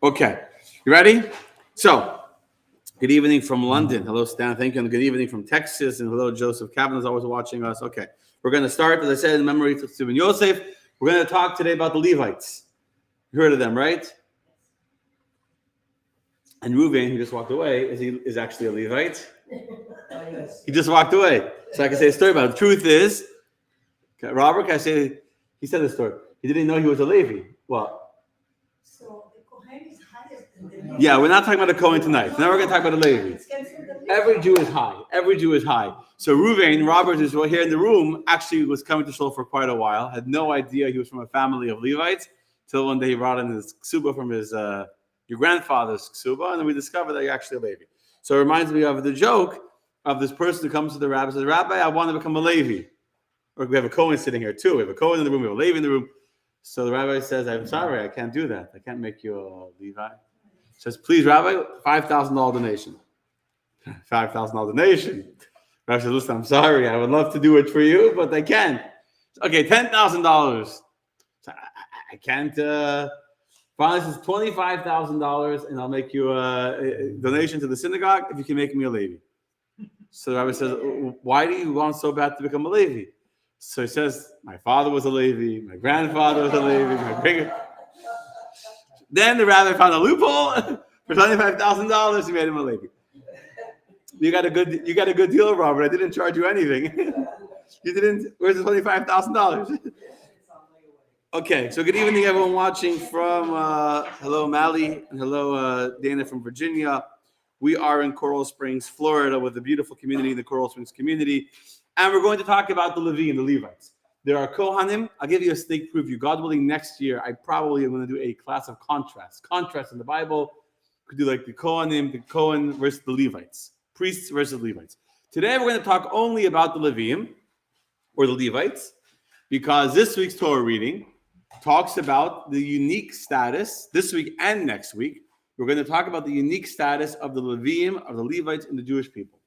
Okay, you ready? So, good evening from London. Hello, Stan. Thank you. And good evening from Texas. And hello, Joseph Kavanaugh is always watching us. Okay, we're going to start, as I said, in memory of Stephen Yosef. We're going to talk today about the Levites. You heard of them, right? And Reuven, who just walked away, is actually a Levite. He just walked away. So I can say a story about it. The truth is, Robert, can I say, he said the story. He didn't know he was a Levi. What? So the Kohen is higher than the Levi. Yeah, we're not talking about the Kohen tonight. Now we're going to talk about the Levi. Every Jew is high. Every Jew is high. So Reuven, Robert, who's here in the room, actually was coming to Shul for quite a while. Had no idea he was from a family of Levites. Till one day he brought in his ksuba from his your grandfather's ksuba, and then we discovered that you're actually a Levi. So it reminds me of the joke of this person who comes to the rabbi and says, Rabbi, I want to become a Levi. Or we have a Kohen sitting here too. We have a Kohen in the room, we have a Levi in the room. So the rabbi says, I'm sorry, I can't do that. I can't make you a Levi. He says, please, Rabbi, $5,000 donation. $5,000 donation. Rabbi says, listen, I'm sorry. I would love to do it for you, but I can't. Okay, $10,000. So I can't. Finally says $25,000, and I'll make you a donation to the synagogue if you can make me a Levi. So the rabbi says, why do you want so bad to become a Levi? So he says, my father was a Levi, my grandfather was a Levi, Then the rabbi found a loophole for $25,000. He made him a Levi. You got a good deal, Robert. I didn't charge you anything. You didn't. Where's the $25,000? Okay. So good evening, everyone watching from. Hello, Mally, and hello, Dana from Virginia. We are in Coral Springs, Florida, with a beautiful community, the Coral Springs community, and we're going to talk about the Levi and the Levites. There are Kohanim. I'll give you a sneak preview. God willing, next year I probably am going to do a class of contrast. Contrast in the Bible. Could do like the Kohanim, the Kohen versus the Levites. Priests versus Levites. Today we're going to talk only about the Leviim, or the Levites, because this week's Torah reading talks about the unique status, this week and next week, we're going to talk about the unique status of the Leviim, of the Levites in the Jewish people.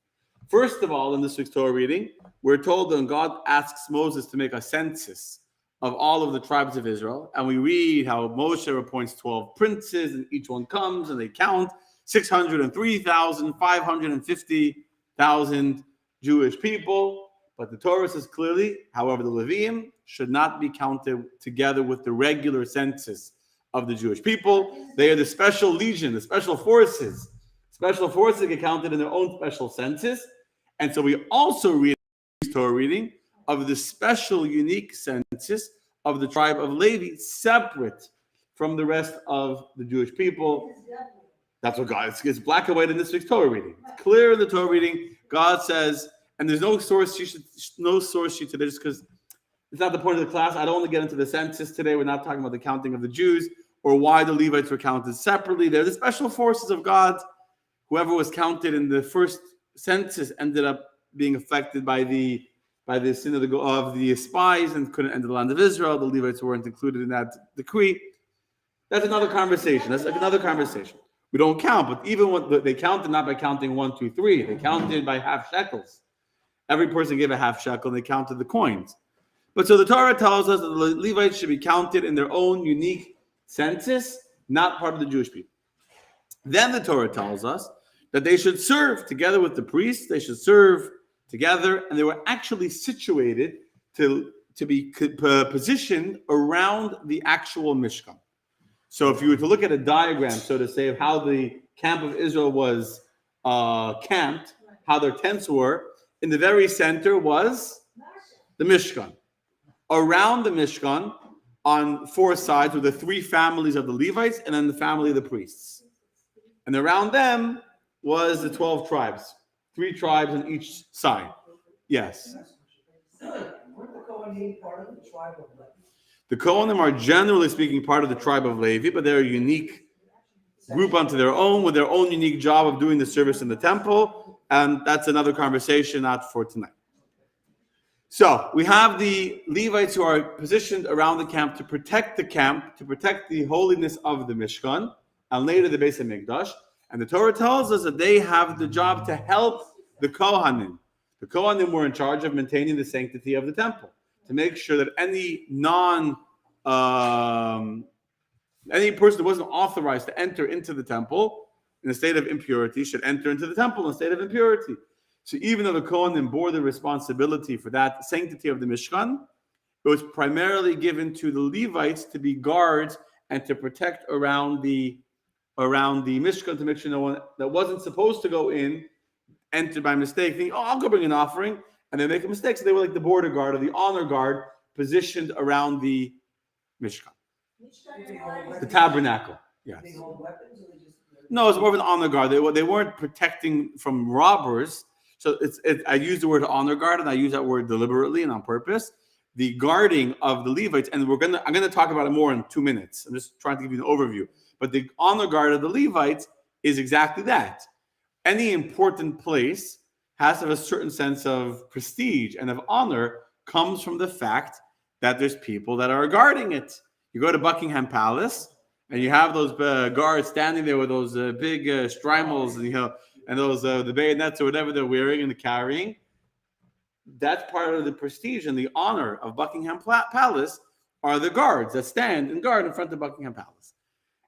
First of all, in this week's Torah reading, we're told that God asks Moses to make a census of all of the tribes of Israel, and we read how Moshe appoints 12 princes, and each one comes and they count 603,550,000 Jewish people. But the Torah says clearly, however, the Leviim should not be counted together with the regular census of the Jewish people. They are the special legion, the special forces. Special forces get counted in their own special census. And so we also read the Torah reading of the special, unique census of the tribe of Levi, separate from the rest of the Jewish people. That's what God, it's black and white in this week's Torah reading. It's clear in the Torah reading. God says, and there's no source sheet today just because it's not the point of the class. I don't want to get into the census today. We're not talking about the counting of the Jews or why the Levites were counted separately. They're the special forces of God. Whoever was counted in the first census ended up being affected by the sin of the spies and couldn't enter the land of Israel. The Levites weren't included in that decree. That's another conversation. That's like another conversation. We don't count, but even when they counted, not by counting 1, 2, 3, they counted by half shekels. Every person gave a half shekel, and they counted the coins. But so the Torah tells us that the Levites should be counted in their own unique census, not part of the Jewish people. Then the Torah tells us that they should serve together with the priests. They should serve together, and they were actually situated to be positioned around the actual Mishkan. So if you were to look at a diagram, so to say, of how the camp of Israel was camped, how their tents were, in the very center was the Mishkan. Around the Mishkan, on 4 sides, were the 3 families of the Levites and then the family of the priests. And around them was the 12 tribes. 3 tribes on each side. Yes. Weren't the Kohanim part of the tribe of Levi? The Kohanim are generally speaking part of the tribe of Levi, but they're a unique group unto their own with their own unique job of doing the service in the temple. And that's another conversation, not for tonight. So we have the Levites who are positioned around the camp, to protect the holiness of the Mishkan, and later the Beis HaMikdash. And the Torah tells us that they have the job to help the Kohanim. The Kohanim were in charge of maintaining the sanctity of the temple, to make sure that any Any person who wasn't authorized to enter into the temple in a state of impurity should enter into the temple in a state of impurity. So even though the Kohanim bore the responsibility for that sanctity of the Mishkan, it was primarily given to the Levites to be guards and to protect around the Mishkan, to make sure no one that wasn't supposed to go in entered by mistake, thinking, "Oh, I'll go bring an offering," and they make a mistake. So they were like the border guard or the honor guard positioned around the Mishkan, the tabernacle. Yes. No, it's more of an honor guard. They weren't protecting from robbers. So I use the word honor guard, and I use that word deliberately and on purpose. The guarding of the Levites, and I'm gonna talk about it more in 2 minutes. I'm just trying to give you an overview. But the honor guard of the Levites is exactly that. Any important place has to have a certain sense of prestige and of honor comes from the fact that there's people that are guarding it. You go to Buckingham Palace and you have those guards standing there with those big strimals and those the bayonets or whatever they're wearing and carrying. That's part of the prestige and the honor of Buckingham Palace are the guards that stand and guard in front of Buckingham Palace.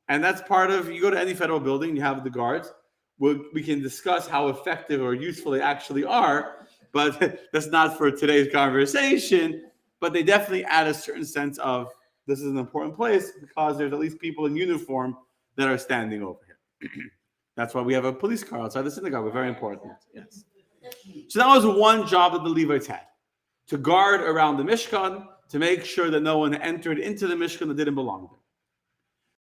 And that's part of, you go to any federal building, you have the guards. We can discuss how effective or useful they actually are, but that's not for today's conversation. But they definitely add a certain sense of this is an important place because there's at least people in uniform that are standing over here. That's why we have a police car outside the synagogue. We're very important. Yes. So that was one job that the Levites had, to guard around the Mishkan, to make sure that no one entered into the Mishkan that didn't belong there.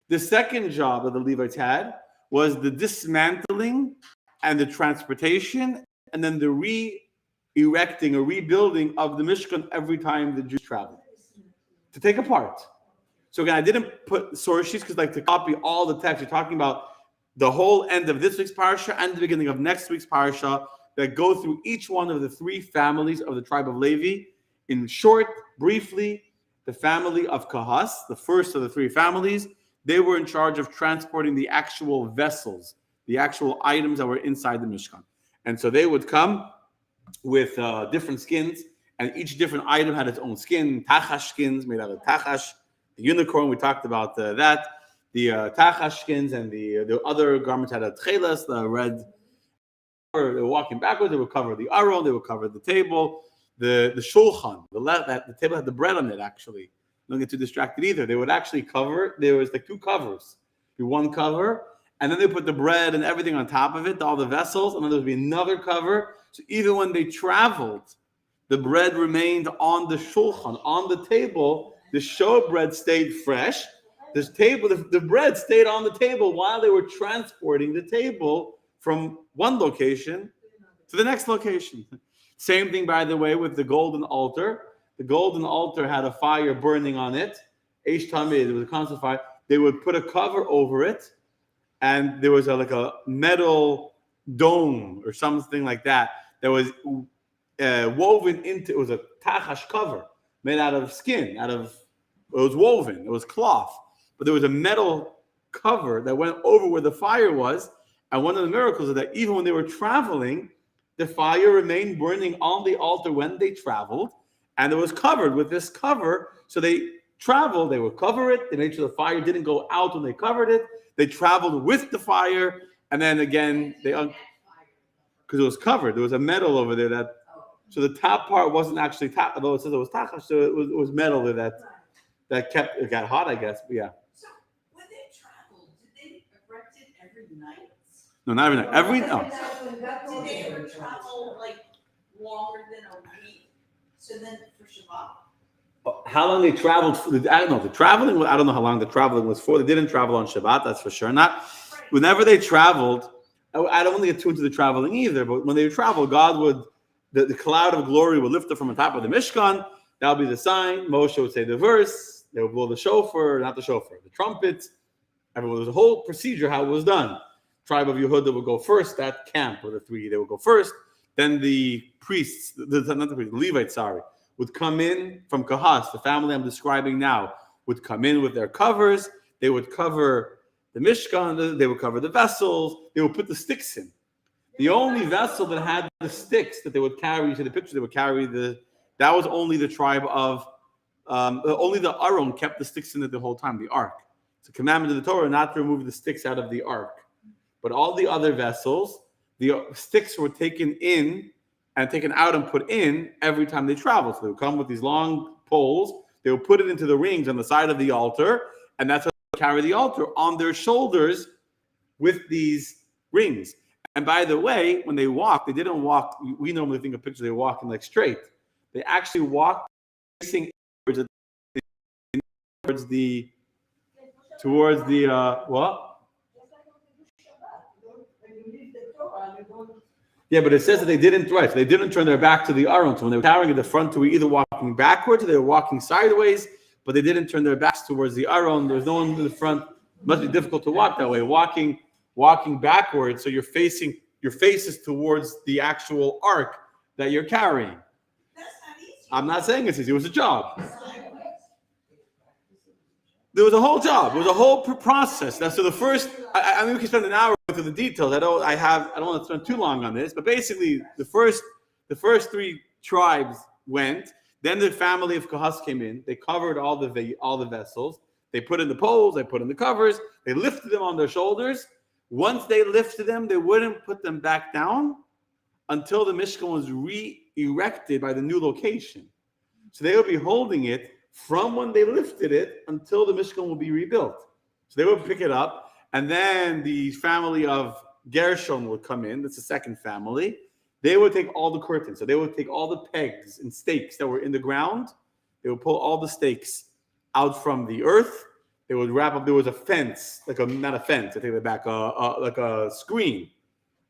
The second job that the Levites had was the dismantling and the transportation and then the re-erecting or rebuilding of the Mishkan every time the Jews traveled, to take apart. So again, I didn't put source sheets because to copy all the text. You're talking about the whole end of this week's parasha and the beginning of next week's parasha that go through each one of the three families of the tribe of Levi. In short, briefly, the family of Kahas, the first of the three families, they were in charge of transporting the actual vessels, the actual items that were inside the Mishkan. And so they would come with different skins, and each different item had its own skin, tachash skins made out of tachash, the unicorn, we talked about that, the tachash skins, and the other garments had a tchelas, the red. They were walking backwards, they would cover the aron, they would cover the table, the shulchan, the table had the bread on it actually. Don't get too distracted either. They would actually cover, there was two covers. One cover, and then they put the bread and everything on top of it, all the vessels, and then there would be another cover. So even when they traveled, the bread remained on the shulchan, on the table. The showbread stayed fresh. The bread stayed on the table while they were transporting the table from one location to the next location. Same thing, by the way, with the golden altar. The golden altar had a fire burning on it. Eish Tamid, it was a constant fire. They would put a cover over it, and there was a metal dome or something like that was woven into. It was a tachash cover made out of skin. It was woven. It was cloth, but there was a metal cover that went over where the fire was. And one of the miracles is that even when they were traveling, the fire remained burning on the altar when they traveled. And it was covered with this cover. So they traveled, they would cover it. They made sure the fire didn't go out when they covered it. They traveled with the fire. And then again, because it was covered. There was a metal over there so the top part wasn't actually although it says it was tachash, so it was metal there that kept, it got hot, I guess. But yeah. So when they traveled, did they erect it every night? No, not every night. Did they ever travel longer than a week? So then for Shabbat? How long they traveled? I don't know. The traveling. I don't know how long the traveling was for. They didn't travel on Shabbat, that's for sure. Whenever they traveled. I don't want to get too into the traveling either. But when they traveled, God would the cloud of glory would lift up from the top of the Mishkan. That would be the sign. Moshe would say the verse. They would blow the shofar, not the shofar, the trumpets. There was a whole procedure how it was done. Tribe of Yehuda would go first. That camp of the three, they would go first. Then the priests, the Levites, would come in from Kahas, the family I'm describing now, would come in with their covers. They would cover the Mishkan, they would cover the vessels, they would put the sticks in. The only vessel that had the sticks that they would carry, to the picture, they would carry that was only the tribe of, only the Aron kept the sticks in it the whole time, the ark. It's a commandment of the Torah not to remove the sticks out of the ark. But all the other vessels, the sticks were taken in and taken out and put in every time they traveled. So they would come with these long poles. They would put it into the rings on the side of the altar, and that's how they carry the altar on their shoulders with these rings. And by the way, when they walk, they didn't walk. We normally think of pictures, they walking like straight. They actually walked facing towards the what? Yeah, but it says that they didn't They didn't turn their back to the Aron. So when they were carrying it, the front two were either walking backwards or they were walking sideways, but they didn't turn their backs towards the Aron. There's no one in the front. It must be difficult to walk that way. Walking backwards, so your face is towards the actual ark that you're carrying. That's not easy. I'm not saying it's easy. It was a job. There was a whole job. It was a whole process. So the first, I mean, we can spend an hour going through the details. I don't want to spend too long on this, but basically, the first three tribes went. Then the family of Kohath came in. They covered all the vessels. They put in the poles. They put in the covers. They lifted them on their shoulders. Once they lifted them, they wouldn't put them back down until the Mishkan was re-erected by the new location. So they would be holding it from when they lifted it until the Mishkan will be rebuilt. So they would pick it up, and then the family of Gershon would come in. That's the second family. They would take all the curtains. So they would take all the pegs and stakes that were in the ground. They would pull all the stakes out from the earth. They would wrap up. There was a fence, not a fence. I take that back. Like a screen,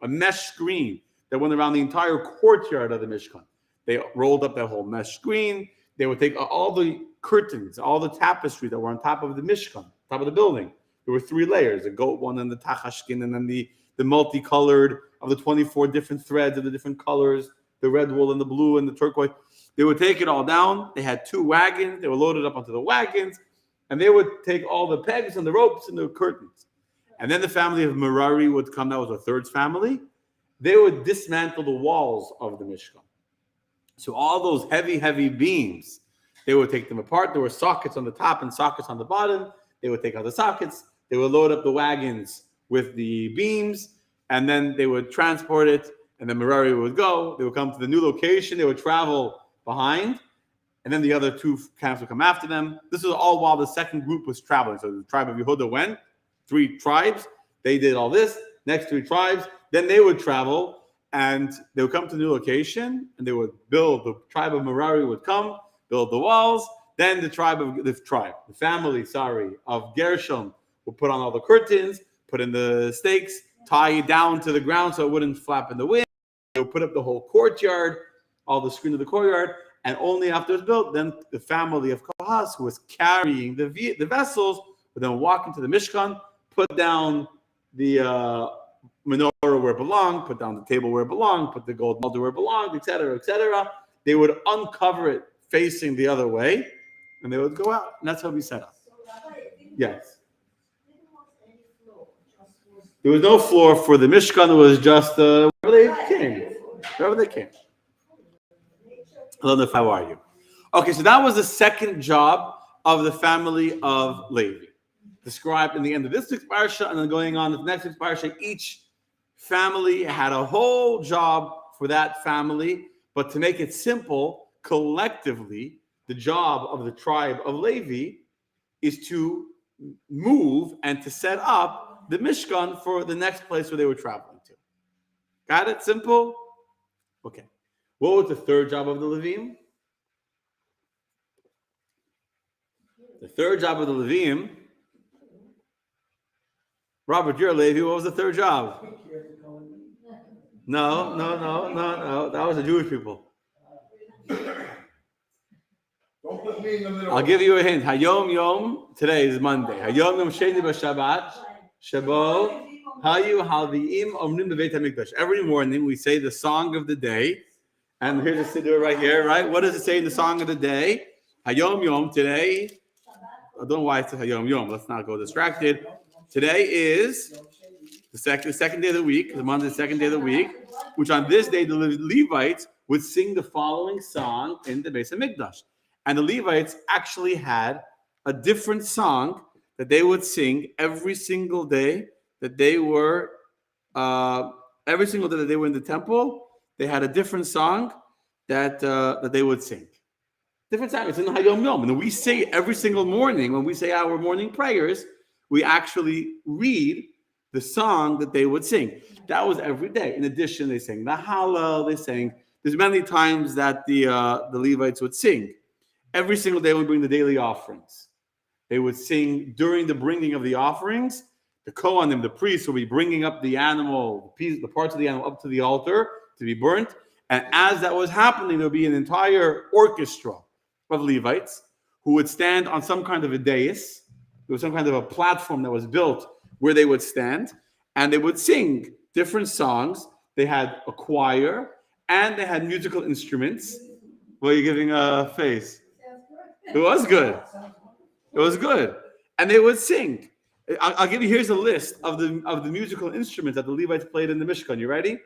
a mesh screen that went around the entire courtyard of the Mishkan. They rolled up that whole mesh screen. They would take all the curtains, all the tapestry that were on top of the Mishkan, top of the building. There were 3 layers: the goat one, and the tachashkin, and then the multicolored of the 24 different threads of the different colors, the red wool and the blue and the turquoise. They would take it all down. They had 2 wagons. They were loaded up onto the wagons, and they would take all the pegs and the ropes and the curtains. And then the family of Merari would come. That was the third family. They would dismantle the walls of the Mishkan. So all those heavy beams, they would take them apart. There were sockets on the top and sockets on the bottom. They would take out the sockets. They would load up the wagons with the beams, and then they would transport it, and then Merari would go. They would come to the new location. They would travel behind, and then the other 2 camps would come after them. This was all while the second group was traveling. So the tribe of Yehuda went, 3 tribes. They did all this. Next 3 tribes. Then they would travel, and they would come to the new location, and they would build. The tribe of Merari would come, build the walls. Then the family of Gershon would put on all the curtains, put in the stakes, tie it down to the ground so it wouldn't flap in the wind. They would put up the whole courtyard, all the screen of the courtyard, and only after it was built, then the family of Kohath, who was carrying the vessels, would then walk into the Mishkan, put down the menorah where it belonged, put down the table where it belonged, put the gold altar where it belonged, etc., etc. They would uncover it facing the other way, and they would go out. And that's how we set up. Yes. There was no floor for the Mishkan. It was just wherever they came. Wherever they came. Hello, how are you? Okay, so that was the second job of the family of Levi. Described in the end of this week's parsha, and then going on to the next week's parsha, each family had a whole job for that family. But to make it simple, collectively, the job of the tribe of Levi is to move and to set up the Mishkan for the next place where they were traveling to. Got it? Simple? Okay. What was the third job of the Levim? The third job of the Levim. Robert, you're a Levi. What was the third job? No. That was the Jewish people. Don't put me in the middle. I'll give you a hint. Hayom Yom. Today is Monday. Hayom Yom Sheni b'Shabbat. Shabo. Hayu Halviim Omrim b'Beit HaMikdash. Every morning we say the song of the day. And here's the siddur right here, right? What does it say in the song of the day? Hayom Yom. Today. I don't know why it says Hayom Yom. Let's not go distracted. Today is the second day of the week. The Monday, the second day of the week. Which on this day the Levites would sing the following song in the Beis HaMikdash. And the Levites actually had a different song that they would sing every single day that they were every single day that they were in the temple. They had a different song that they would sing. Different song. It's in the Hayom Yom, and we say every single morning when we say our morning prayers, we actually read the song that they would sing. That was every day. In addition, they sang the Hallel. They sang. There's many times that the Levites would sing. Every single day we bring the daily offerings. They would sing during the bringing of the offerings. The Kohanim, the priests, will be bringing up the animal, the parts of the animal up to the altar to be burnt. And as that was happening, there would be an entire orchestra of Levites who would stand on some kind of a dais. There was some kind of a platform that was built where they would stand, and they would sing different songs. They had a choir, and they had musical instruments. Well, you're giving a face. It was good. It was good. And they would sing. I'll give you, here's a list of the musical instruments that the Levites played in the Mishkan. You ready?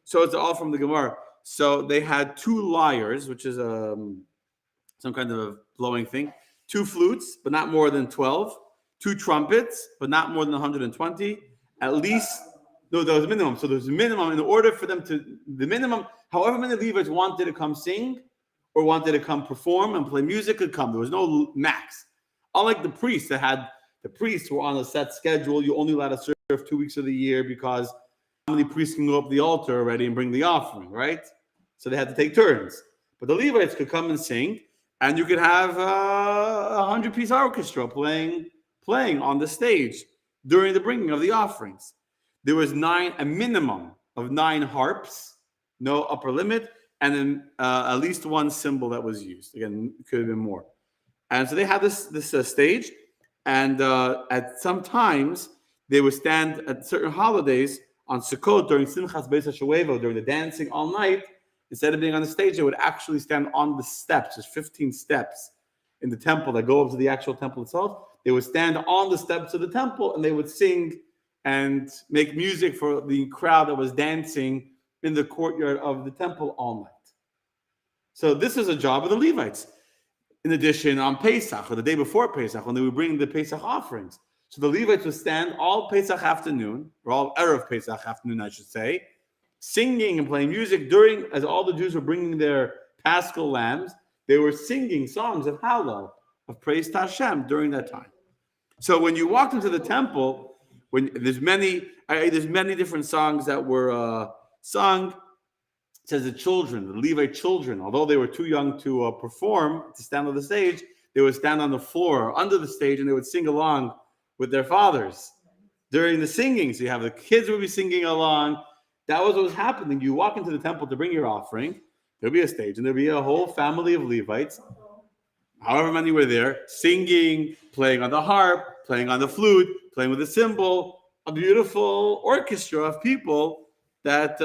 So it's all from the Gemara. So they had 2 lyres, which is some kind of a blowing thing, 2 flutes, but not more than 12, 2 trumpets, but not more than 120, at least, no, there was a minimum. So there's a minimum in order for them to, the minimum, however many Levites wanted to come sing or wanted to come perform and play music could come. There was no max. Unlike the priests the priests were on a set schedule. You only allowed to serve 2 weeks of the year because how many priests can go up the altar already and bring the offering, right? So they had to take turns. But the Levites could come and sing, and you could have a 100-piece orchestra playing on the stage during the bringing of the offerings. There was a minimum of 9 harps, no upper limit, and then at least 1 cymbal that was used. Again, it could have been more. And so they had this stage, and at some times they would stand at certain holidays on Sukkot during Simchas Beis HaShoeva, during the dancing all night. Instead of being on the stage, they would actually stand on the steps. There's 15 steps in the temple that go up to the actual temple itself. They would stand on the steps of the temple and they would sing and make music for the crowd that was dancing in the courtyard of the temple all night. So this is a job of the Levites. In addition, on Pesach, or the day before Pesach, when they would bring the Pesach offerings. So the Levites would stand all Pesach afternoon, or all Erev Pesach afternoon, I should say, singing and playing music during, as all the Jews were bringing their Paschal lambs, they were singing songs of Hallel, of praise to Hashem during that time. So when you walked into the temple, when there's many different songs that were sung. It says the children, the Levite children, although they were too young to perform, to stand on the stage, they would stand on the floor under the stage and they would sing along with their fathers during the singing. So you have the kids would be singing along. That was what was happening. You walk into the temple to bring your offering, there'll be a stage and there'll be a whole family of Levites, however many were there, singing, playing on the harp, playing on the flute, playing with the cymbal, a beautiful orchestra of people that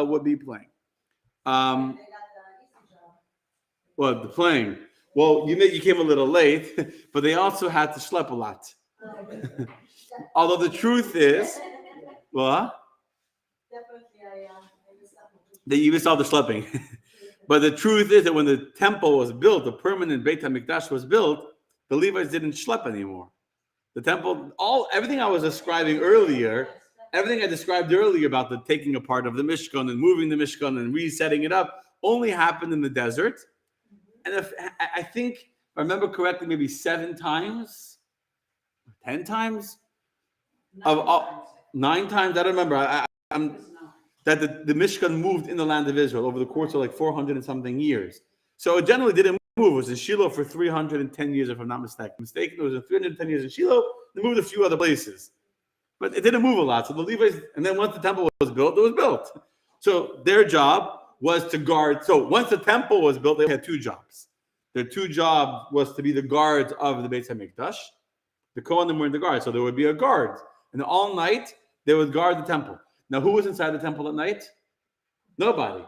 would be playing. Well, the playing. Well, you came a little late, but they also had to schlep a lot. Although the truth is, what? That you missed all the schlepping. But the truth is that when the temple was built, the permanent Beit HaMikdash was built, the Levites didn't schlep anymore. The temple, everything I was describing earlier, everything I described earlier about the taking apart of the Mishkan and moving the Mishkan and resetting it up only happened in the desert. And I think, if I remember correctly, maybe 7 times, 10 times, 9 times, I don't remember. That the Mishkan moved in the land of Israel over the course of like 400 and something years. So it generally didn't move. It was in Shiloh for 310 years, if I'm not mistaken. It was in 310 years in Shiloh. They moved a few other places. But it didn't move a lot. So the Levites, and then once the temple was built, it was built. So their job was to guard. So once the temple was built, they had 2 jobs. Their 2 jobs was to be the guards of the Beit HaMikdash. The Kohanim were in the guard. So there would be a guard. And all night, they would guard the temple. Now, who was inside the temple at night? Nobody.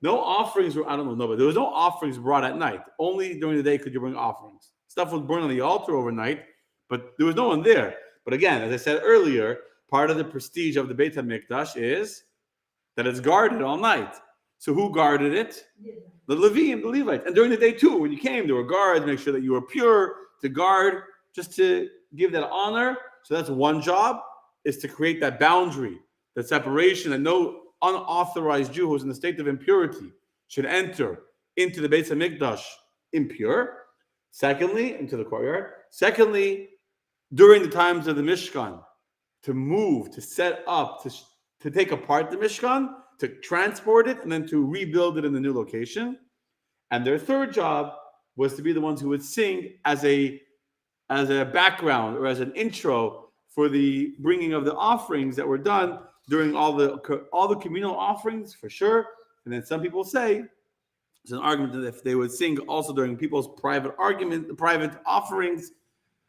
No offerings were, I don't know, nobody. There was no offerings brought at night. Only during the day could you bring offerings. Stuff was burned on the altar overnight, but there was no one there. But again, as I said earlier, part of the prestige of the Beit HaMikdash is that it's guarded all night. So who guarded it? The Levim, the Levites. And during the day too, when you came, there were guards, make sure that you were pure, to guard just to give that honor. So that's one job, is to create that boundary, that separation, that no unauthorized Jew who's in the state of impurity should enter into the Beit HaMikdash impure. Secondly, into the courtyard. Secondly, during the times of the Mishkan, to move, to set up, to take apart the Mishkan, to transport it, and then to rebuild it in the new location. And their third job was to be the ones who would sing as a background or as an intro for the bringing of the offerings that were done during all the communal offerings, for sure. And then some people say it's an argument that if they would sing also during people's private offerings,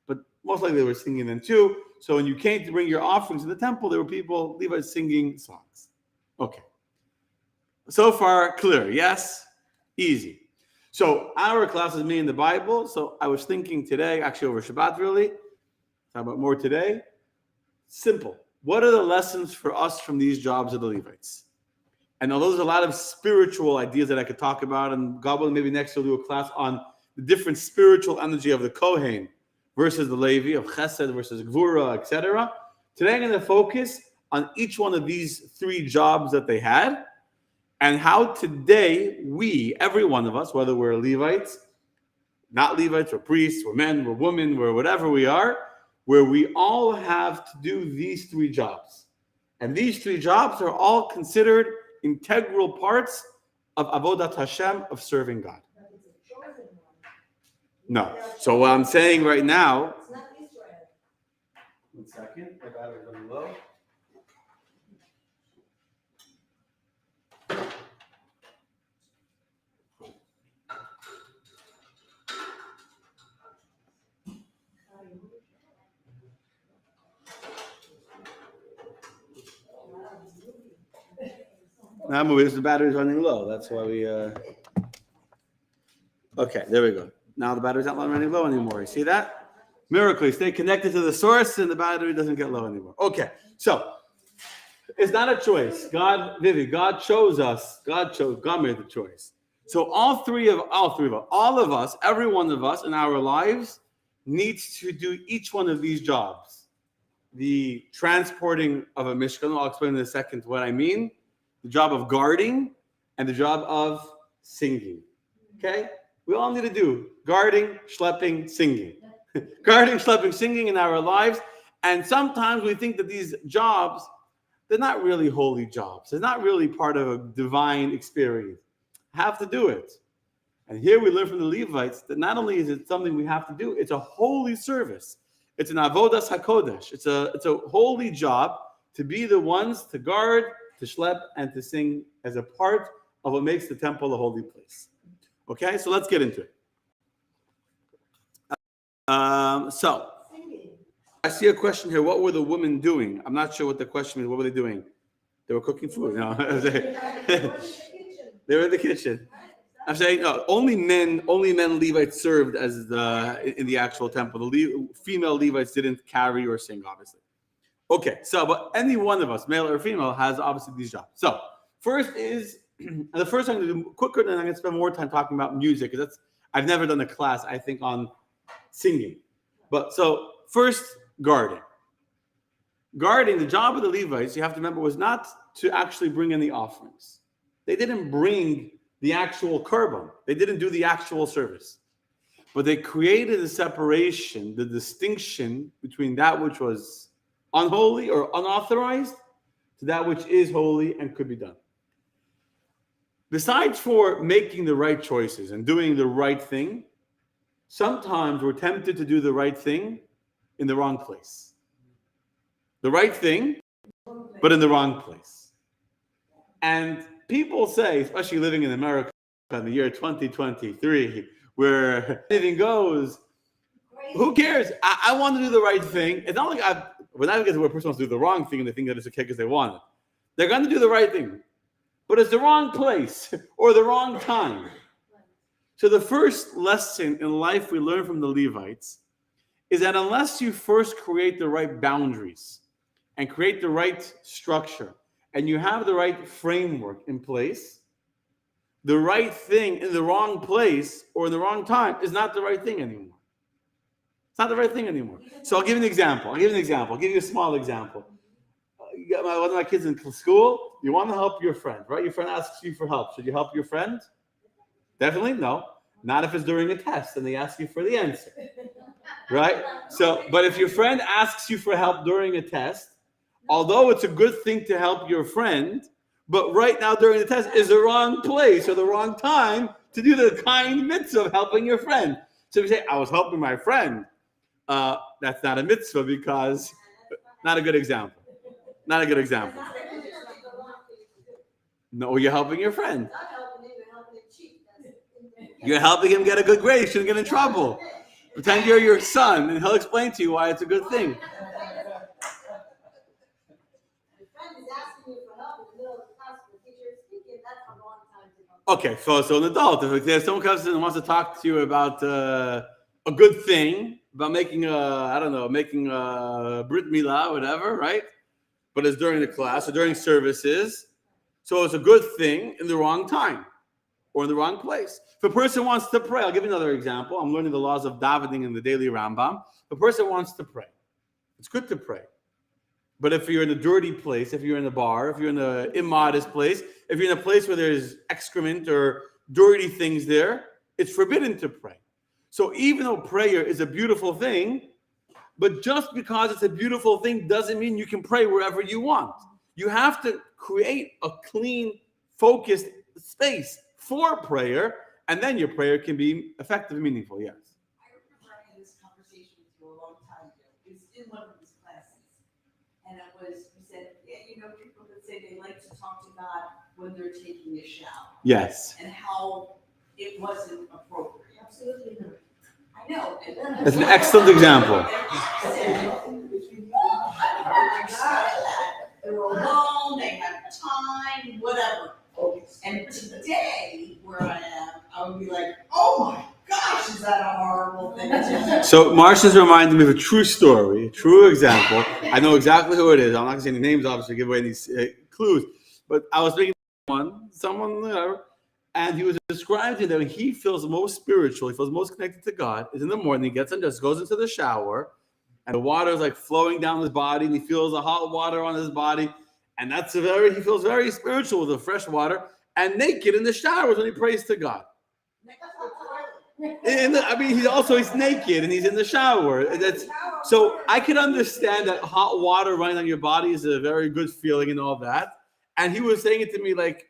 but most likely they were singing then too. So when you came to bring your offerings to the temple, there were Levites singing songs. Okay. So far, clear. Yes? Easy. So our class is me in the Bible. So I was thinking today, actually over Shabbat really, talk about more today. Simple. What are the lessons for us from these jobs of the Levites? And although there's a lot of spiritual ideas that I could talk about, and God willing, maybe next we'll do a class on the different spiritual energy of the Kohen versus the Levi, of Chesed versus Gvura, etc. Today I'm going to focus on each one of these three jobs that they had, and how today we, every one of us, whether we're Levites, not Levites, we're priests, we're men, we're women, we're whatever we are, where we all have to do these three jobs. And these three jobs are all considered integral parts of Avodat Hashem, of serving God. No. So what I'm saying right now. It's not Israel. 1 second. My battery's running low. Now moving, the battery's running low. That's why we. Okay, there we go. Now the battery's not running low anymore. You see that? Miracle. Stay connected to the source, and the battery doesn't get low anymore. Okay, so it's not a choice. God chose us. God made the choice. So all of us, every one of us in our lives needs to do each one of these jobs. The transporting of a Mishkan, I'll explain in a second what I mean. The job of guarding and the job of singing. Okay? We all need to do guarding, schlepping, singing. Guarding, schlepping, singing in our lives. And sometimes we think that these jobs, they're not really holy jobs. They're not really part of a divine experience. Have to do it. And here we learn from the Levites that not only is it something we have to do, it's a holy service. It's an avodas hakodesh. It's a holy job to be the ones to guard, to schlep, and to sing as a part of what makes the temple a holy place. Okay, so let's get into it. So I see a question here. What were the women doing? I'm not sure what the question is. What were they doing? They were cooking food. No, they were in the kitchen. I'm saying no, only men Levites served as in the actual temple. The female Levites didn't carry or sing, obviously. Okay, so but any one of us, male or female, has obviously these jobs. So first is the first thing I'm going to do quicker, than I'm going to spend more time talking about music, because I've never done a class, I think, on singing. But so first, guarding. Guarding, the job of the Levites, you have to remember, was not to actually bring in the offerings. They didn't bring the actual korban. They didn't do the actual service. But they created a separation, the distinction between that which was unholy or unauthorized to that which is holy and could be done. Besides for making the right choices and doing the right thing, sometimes we're tempted to do the right thing in the wrong place. The right thing, but in the wrong place. And people say, especially living in America in the year 2023, where anything goes, who cares? I want to do the right thing. It's not like when I get to where a person wants to do the wrong thing and they think that it's okay because they want it. They're going to do the right thing. But it's the wrong place or the wrong time. So the first lesson in life we learn from the Levites is that unless you first create the right boundaries and create the right structure and you have the right framework in place, the right thing in the wrong place or in the wrong time is not the right thing anymore. It's not the right thing anymore. So I'll give you an example. I'll give you a small example. You got one of my kids in school. You want to help your friend, right? Your friend asks you for help. Should you help your friend? Definitely no. Not if it's during a test and they ask you for the answer, right? So, but if your friend asks you for help during a test, although it's a good thing to help your friend, but right now during the test is the wrong place or the wrong time to do the kind mitzvah of helping your friend. So if you say, I was helping my friend, that's not a mitzvah because not a good example. Not a good example. No, you're helping your friend. You're helping him get a good grade. He shouldn't get in trouble. Pretend you're your son, and he'll explain to you why it's a good thing. Okay, so an adult, if someone comes in and wants to talk to you about a good thing, about making a brit milah, whatever, right? But it's during the class or during services, so it's a good thing in the wrong time or in the wrong place. If a person wants to pray, I'll give you another example. I'm learning the laws of davening in the daily Rambam. If a person wants to pray, it's good to pray. But if you're in a dirty place, if you're in a bar, if you're in an immodest place, if you're in a place where there's excrement or dirty things there, it's forbidden to pray. So even though prayer is a beautiful thing, but just because it's a beautiful thing doesn't mean you can pray wherever you want. You have to create a clean, focused space for prayer, and then your prayer can be effective and meaningful, yes. I remember having this conversation with you a long time ago. It was in one of these classes. And it was, you said, yeah, people that say they like to talk to God when they're taking a shower. Yes. And how it wasn't appropriate. Absolutely not. I know. That's an excellent example. They're alone, they have time, whatever. And today, where I am, I would be like, oh my gosh, is that a horrible thing to do? So Marcia's reminded me of a true story, a true example. I know exactly who it is. I'm not going to say any names, obviously, to give away any clues. But I was thinking someone, whatever, and he was describing that when he feels most spiritual, he feels most connected to God, is in the morning, he gets undressed, goes into the shower, and the water is like flowing down his body, and he feels the hot water on his body, and he feels very spiritual with the fresh water, and naked in the showers when he prays to God. He's naked and he's in the shower. So I can understand that hot water running on your body is a very good feeling and all that. And he was saying it to me like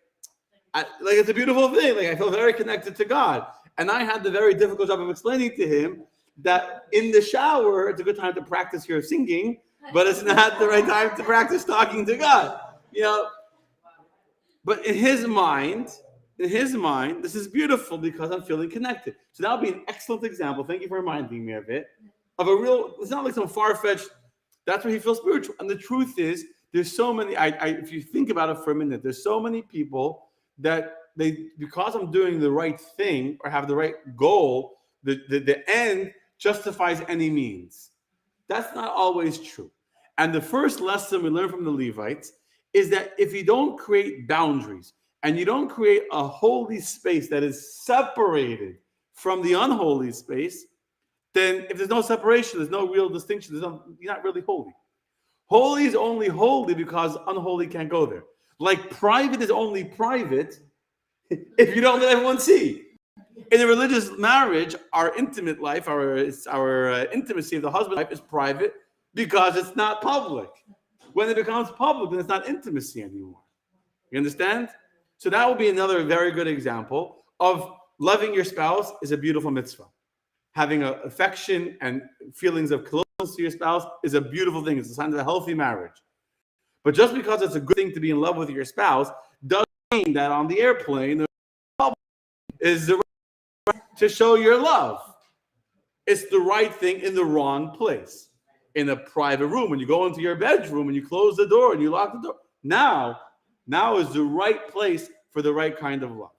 it's a beautiful thing. Like I feel very connected to God. And I had the very difficult job of explaining to him that in the shower, it's a good time to practice your singing, but it's not the right time to practice talking to God. But in his mind, this is beautiful because I'm feeling connected. So that would be an excellent example. Thank you for reminding me of it. It's not like some far-fetched, that's where he feels spiritual. And the truth is, there's so many, if you think about it for a minute, there's so many people that because I'm doing the right thing or have the right goal, the end justifies any means. That's not always true. And the first lesson we learn from the Levites is that if you don't create boundaries and you don't create a holy space that is separated from the unholy space, then if there's no separation, there's no real distinction, you're not really holy. Holy is only holy because unholy can't go there. Like private is only private if you don't let everyone see. In a religious marriage, our intimate life, our intimacy of the husband life is private because it's not public. When it becomes public, then it's not intimacy anymore. You understand? So that would be another very good example of loving your spouse is a beautiful mitzvah. Having an affection and feelings of closeness to your spouse is a beautiful thing. It's a sign of a healthy marriage. But just because it's a good thing to be in love with your spouse doesn't mean that on the airplane, the public is the right thing to show your love. It's the right thing in the wrong place. In a private room, when you go into your bedroom and you close the door and you lock the door, now is the right place for the right kind of love.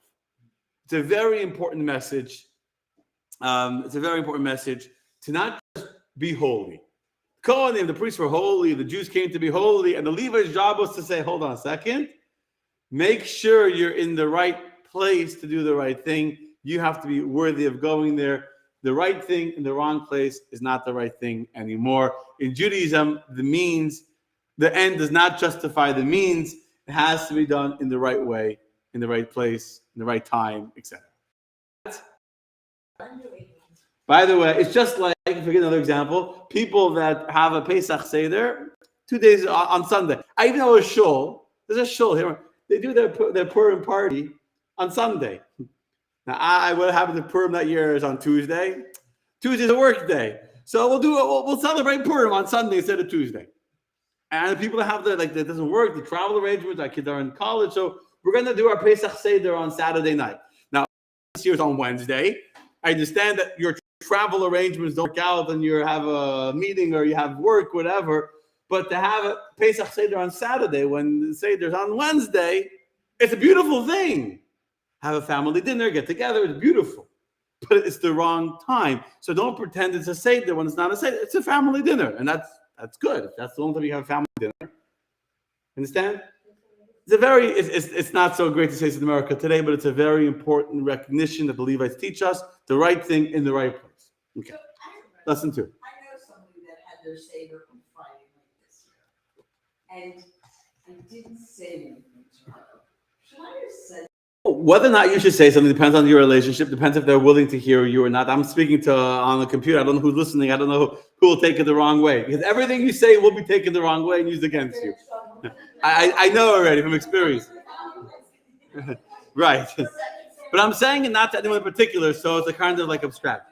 It's a very important message. It's a very important message to not just be holy. Kohanim, the priests were holy, the Jews came to be holy, and the Levites' job was to say, hold on a second, make sure you're in the right place to do the right thing. You have to be worthy of going there. The right thing in the wrong place is not the right thing anymore. In Judaism, the end does not justify the means. It has to be done in the right way, in the right place, in the right time, etc. By the way, it's just like, if we get another example, people that have a Pesach Seder 2 days on Sunday. I even know a shul. There's a shul here. They do their Purim party on Sunday. Now, what happened to Purim that year is on Tuesday. Tuesday's a work day, so we'll celebrate Purim on Sunday instead of Tuesday. And the people that have that doesn't work. The travel arrangements, our kids are in college, so we're going to do our Pesach Seder on Saturday night. Now, this year's on Wednesday. I understand that your travel arrangements don't work out, and you have a meeting or you have work, whatever. But to have a Pesach Seder on Saturday when the Seder's on Wednesday, it's a beautiful thing. Have a family dinner, get together, it's beautiful. But it's the wrong time. So don't pretend it's a Seder when it's not a Seder. It's a family dinner, and that's good. That's the only time you have a family dinner. Understand? It's not so great to say this in America today, but it's a very important recognition that the Levites teach us the right thing in the right place. Okay. Lesson 2. I know somebody that had their Seder on Friday night this year. And I didn't say anything to her. Should I have said? Whether or not you should say something depends on your relationship, depends if they're willing to hear you or not. I'm speaking to on the computer. I don't know who's listening. I don't know who will take it the wrong way. Because everything you say will be taken the wrong way and used against you. I know already from experience. Right. But I'm saying it not to anyone in particular, so it's a kind of like abstract.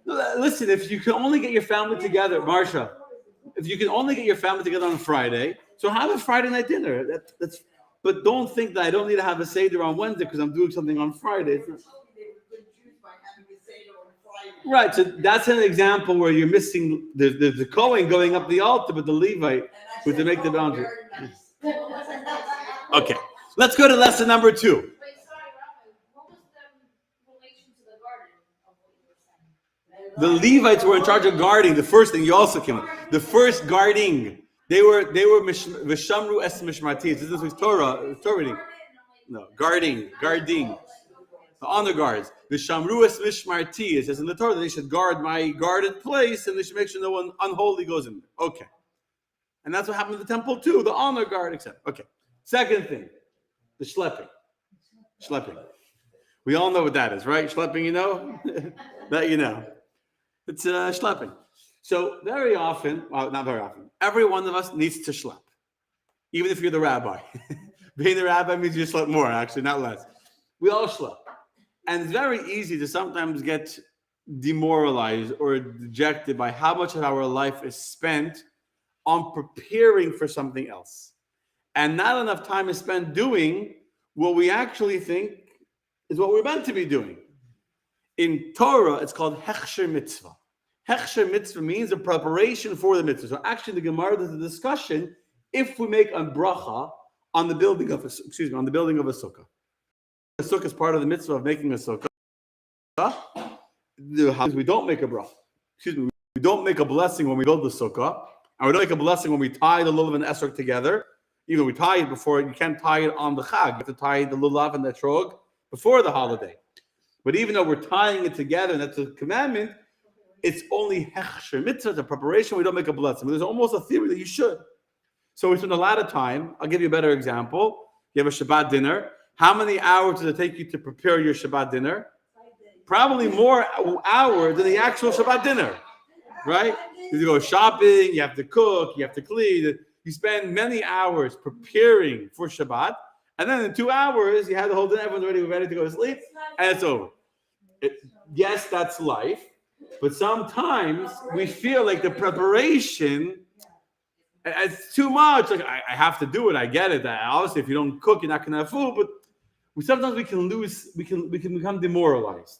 Listen, if you can only get your family together, Marsha, if you can only get your family together on Friday, so have a Friday night dinner. But don't think that I don't need to have a Seder on Wednesday because I'm doing something on Friday. Right, so that's an example where you're missing the Kohen going up the altar, but the Levite who to make the boundary. Okay, let's go to lesson number 2. Wait, sorry, Rabbi. What was the relation to the garden of what you were saying? The Levites were in charge of guarding. The first thing you also came up. The first guarding. They were Vishamru es Mishmarti. This is Torah reading. No, guarding. The honor guards. Vishamru es Mishmarti. It says in the Torah that they should guard my guarded place and they should make sure no one unholy goes in there. Okay. And that's what happened at the temple too. The honor guard, etc. Okay. Second thing, the schlepping. We all know what that is, right? Schlepping, you know? That you know. It's schlepping. So very often, well, not very often, every one of us needs to schlep. Even if you're the rabbi. Being the rabbi means you schlep more, actually, not less. We all schlep. And it's very easy to sometimes get demoralized or dejected by how much of our life is spent on preparing for something else. And not enough time is spent doing what we actually think is what we're meant to be doing. In Torah, it's called Hechsher Mitzvah. Hechsher Mitzvah means a preparation for the mitzvah. So actually, the Gemara does a discussion if we make a bracha on the building of a sukkah. The sukkah is part of the mitzvah of making a sukkah. We don't make a bracha. We don't make a blessing when we build the sukkah. And we don't make a blessing when we tie the lulav and the esrog together. Even we tie it before, you can't tie it on the chag. You have to tie the lulav and the etrog before the holiday. But even though we're tying it together, and that's a commandment, it's only hechsher mitzvah, the preparation. We don't make a blessing. But there's almost a theory that you should. So we spend a lot of time. I'll give you a better example. You have a Shabbat dinner. How many hours does it take you to prepare your Shabbat dinner? Probably more hours than the actual Shabbat dinner, right? You go shopping, you have to cook, you have to clean. You spend many hours preparing for Shabbat, and then in 2 hours, you have the whole dinner, everyone's ready to go to sleep, and it's over. Yes, that's life, but sometimes we feel like the preparation, it's too much. Like, I have to do it, I get it. Obviously, if you don't cook, you're not going to have food, but sometimes we can become demoralized.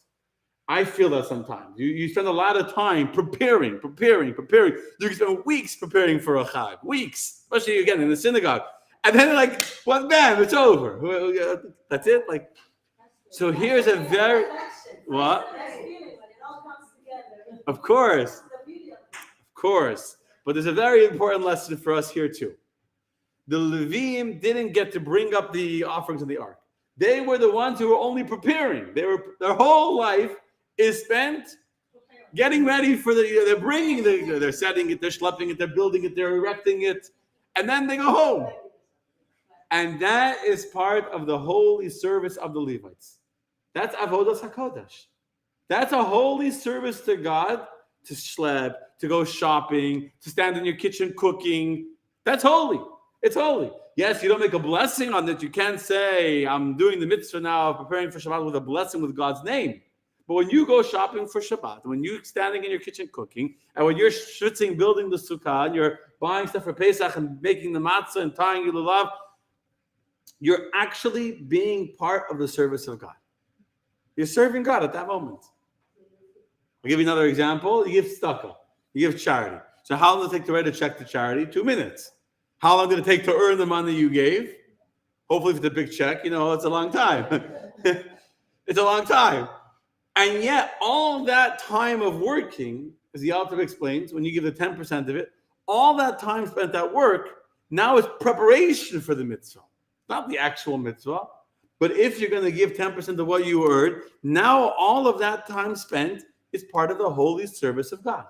I feel that sometimes. You spend a lot of time preparing. You can spend weeks preparing for a chag. Weeks. Especially, again, in the synagogue. And then, like, well, bam, it's over. That's it? Like, so here's a very... What? Of course. But there's a very important lesson for us here, too. The Levim didn't get to bring up the offerings of the ark. They were the ones who were only preparing. Their whole life is spent getting ready for they're bringing they're setting it, they're schlepping it, they're building it, they're erecting it, and then they go home. And that is part of the holy service of the Levites. That's Avodas HaKodesh. That's a holy service to God, to schlep, to go shopping, to stand in your kitchen cooking. That's holy. It's holy. Yes, you don't make a blessing on it. You can't say, I'm doing the mitzvah now, preparing for Shabbat with a blessing with God's name. But when you go shopping for Shabbat, when you're standing in your kitchen cooking, and when you're schwitzing, building the sukkah, and you're buying stuff for Pesach and making the matzah and tying your lulav, you're actually being part of the service of God. You're serving God at that moment. I'll give you another example. You give tzedakah. You give charity. So how long does it take to write a check to charity? 2 minutes. How long did it take to earn the money you gave? Hopefully if it's a big check, it's a long time. It's a long time. And yet, all that time of working, as the author explains, when you give the 10% of it, all that time spent at work now is preparation for the mitzvah. Not the actual mitzvah. But if you're going to give 10% of what you earned, now all of that time spent is part of the holy service of God.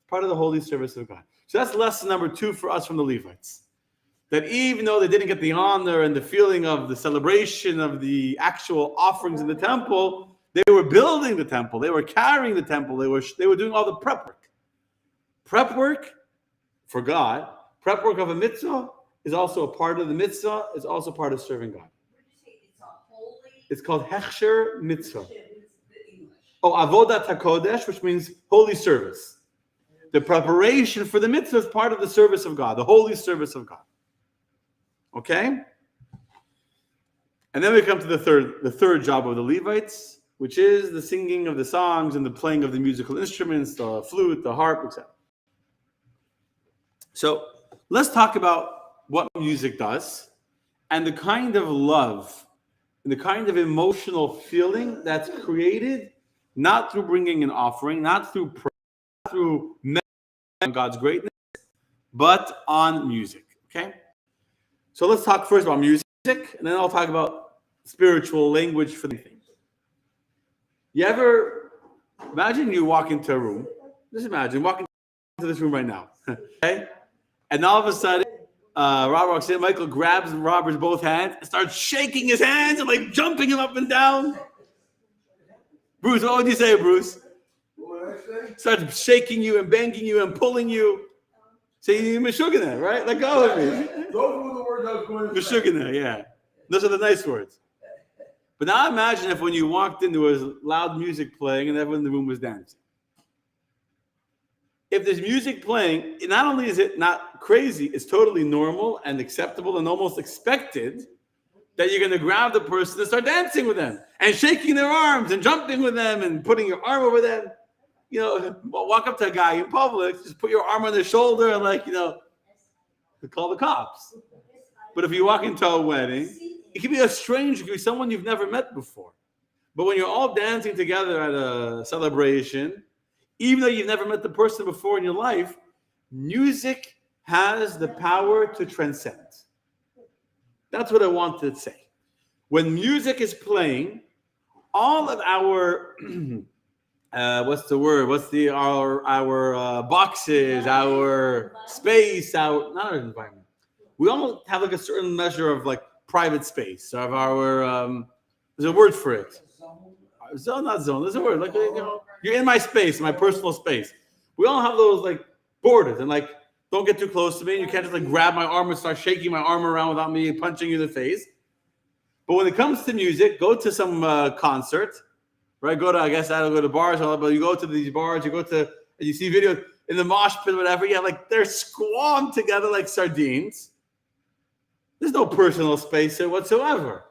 Part of the holy service of God. So that's lesson number 2 for us from the Levites. That even though they didn't get the honor and the feeling of the celebration of the actual offerings in the temple, they were building the temple. They were carrying the temple. They were doing all the prep work. Prep work for God, prep work of a mitzvah is also a part of the mitzvah, is also part of serving God. It's called Hechsher Mitzvah. Oh, Avodat HaKodesh, which means holy service. The preparation for the mitzvah is part of the service of God, the holy service of God. Okay? And then we come to the third job of the Levites, which is the singing of the songs and the playing of the musical instruments, the flute, the harp, etc. So let's talk about what music does and the kind of love and the kind of emotional feeling that's created not through bringing an offering, not through prayer, not through on God's greatness, but on music. Okay? So let's talk first about music, and then I'll talk about spiritual language for the thing. You ever imagine you walk into a room? Just imagine walking into this room right now, okay? And all of a sudden, Robert walks in. Michael grabs Robert's both hands and starts shaking his hands and like jumping him up and down. Bruce, what would you say, Bruce? What did I say? Starts shaking you and banging you and pulling you. Say you're Meshuggah, right? Let go of me. Those were the words I was going to say. Meshuggah, yeah. Those are the nice words. But now imagine if when you walked in, there was loud music playing and everyone in the room was dancing. If there's music playing, not only is it not crazy, it's totally normal and acceptable and almost expected that you're going to grab the person and start dancing with them and shaking their arms and jumping with them and putting your arm over them. Walk up to a guy in public, just put your arm on their shoulder and call the cops. But if you walk into a wedding, it could be a stranger, it could be someone you've never met before. But when you're all dancing together at a celebration, even though you've never met the person before in your life, music has the power to transcend. That's what I wanted to say. When music is playing, all of our our boxes, our space, not our environment. We all have like a certain measure of like private space of our. There's a word for it. Zone, not zone. There's a word like you're in my space, my personal space. We all have those like borders and like don't get too close to me. You can't just like grab my arm and start shaking my arm around without me punching you in the face. But when it comes to music, go to some concert, right? I don't go to bars, but you go to these bars, and you see videos in the mosh pit, whatever. Yeah, like they're squammed together like sardines. There's no personal space there whatsoever.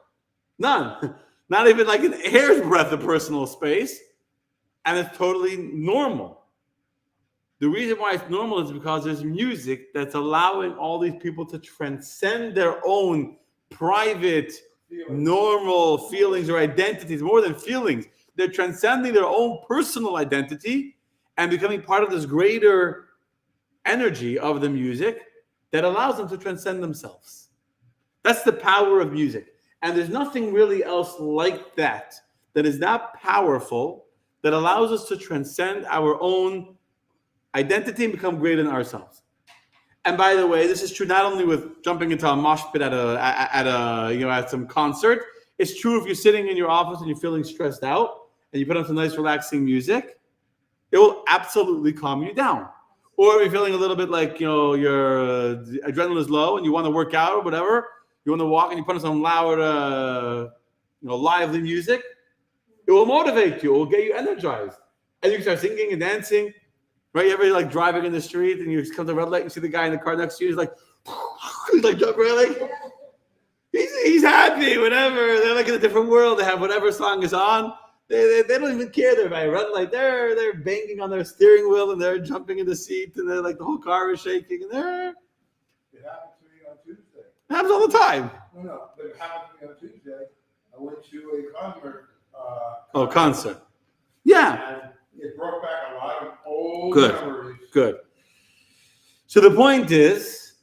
None. Not even like an hair's breadth of personal space. And it's totally normal. The reason why it's normal is because there's music that's allowing all these people to transcend their own private, normal feelings or identities. More than feelings, they're transcending their own personal identity and becoming part of this greater energy of the music that allows them to transcend themselves. That's the power of music. And there's nothing really else like that is that powerful that allows us to transcend our own identity and become greater than ourselves. And by the way, this is true not only with jumping into a mosh pit at some concert. It's true if you're sitting in your office and you're feeling stressed out and you put on some nice relaxing music, it will absolutely calm you down. Or if you're feeling a little bit like, your adrenaline is low and you want to work out or whatever, you want to walk and you put on some loud, lively music, it will motivate you. It will get you energized. And you can start singing and dancing. Right? You ever driving in the street and you come to the red light and you see the guy in the car next to you, he's like, really? He's happy, whatever. They're like in a different world. They have whatever song is on. They don't even care. They're by a red light. They're banging on their steering wheel and they're jumping in the seat and they're like the whole car is shaking and they're. It happened to me on Tuesday. It happens all the time. No, but it happened to me on Tuesday. I went to a concert. Concert. Yeah. And it brought back a lot of old Good. memories. Good. So the point is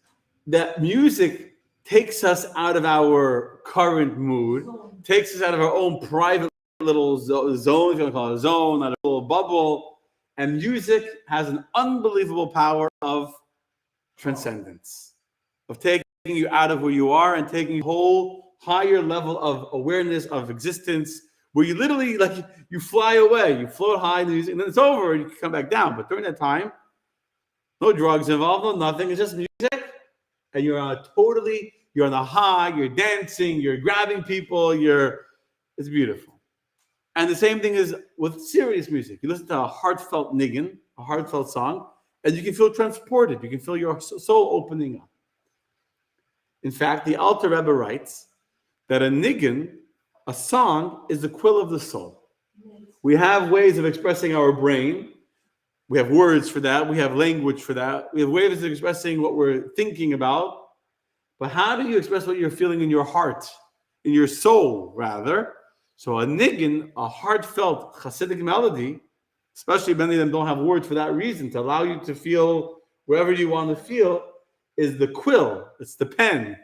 that music takes us out of our current mood, takes us out of our own private little zone, if you want to call it a zone, out of a little bubble. And music has an unbelievable power of transcendence, of taking you out of where you are and taking you a whole higher level of awareness of existence, where you literally, you fly away, you float high in the music, and then it's over, and you can come back down. But during that time, no drugs involved, no nothing. It's just music, and you're on the high, you're dancing, you're grabbing people, it's beautiful. And the same thing is with serious music. You listen to a heartfelt niggin, a heartfelt song, and you can feel transported. You can feel your soul opening up. In fact, the Alter Rebbe writes that a niggin, a song, is the quill of the soul. We have ways of expressing our brain. We have words for that. We have language for that. We have ways of expressing what we're thinking about. But how do you express what you're feeling in your heart, in your soul, rather? So a niggin, a heartfelt Hasidic melody, especially many of them don't have words for that reason, to allow you to feel wherever you want to feel, is the quill. It's the pen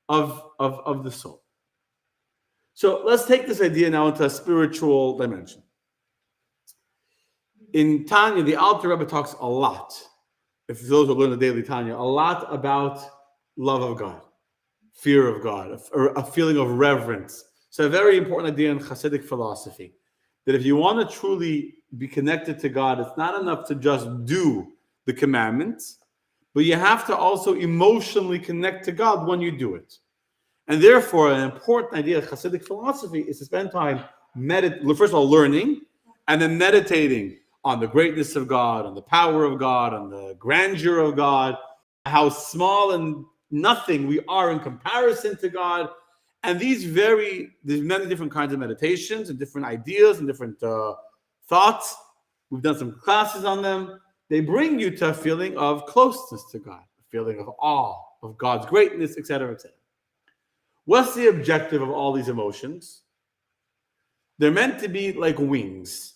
of the soul. So let's take this idea now into a spiritual dimension. In Tanya, the Alter Rebbe talks a lot, if those who learn the daily Tanya, a lot about love of God, fear of God, a feeling of reverence. So a very important idea in Hasidic philosophy, that if you want to truly be connected to God, it's not enough to just do the commandments, but you have to also emotionally connect to God when you do it. And therefore, an important idea of Hasidic philosophy is to spend time first of all, learning, and then meditating on the greatness of God, on the power of God, on the grandeur of God, how small and nothing we are in comparison to God. And there's many different kinds of meditations and different ideas and different thoughts. We've done some classes on them. They bring you to a feeling of closeness to God, a feeling of awe, of God's greatness, etc., etc. What's the objective of all these emotions? They're meant to be like wings.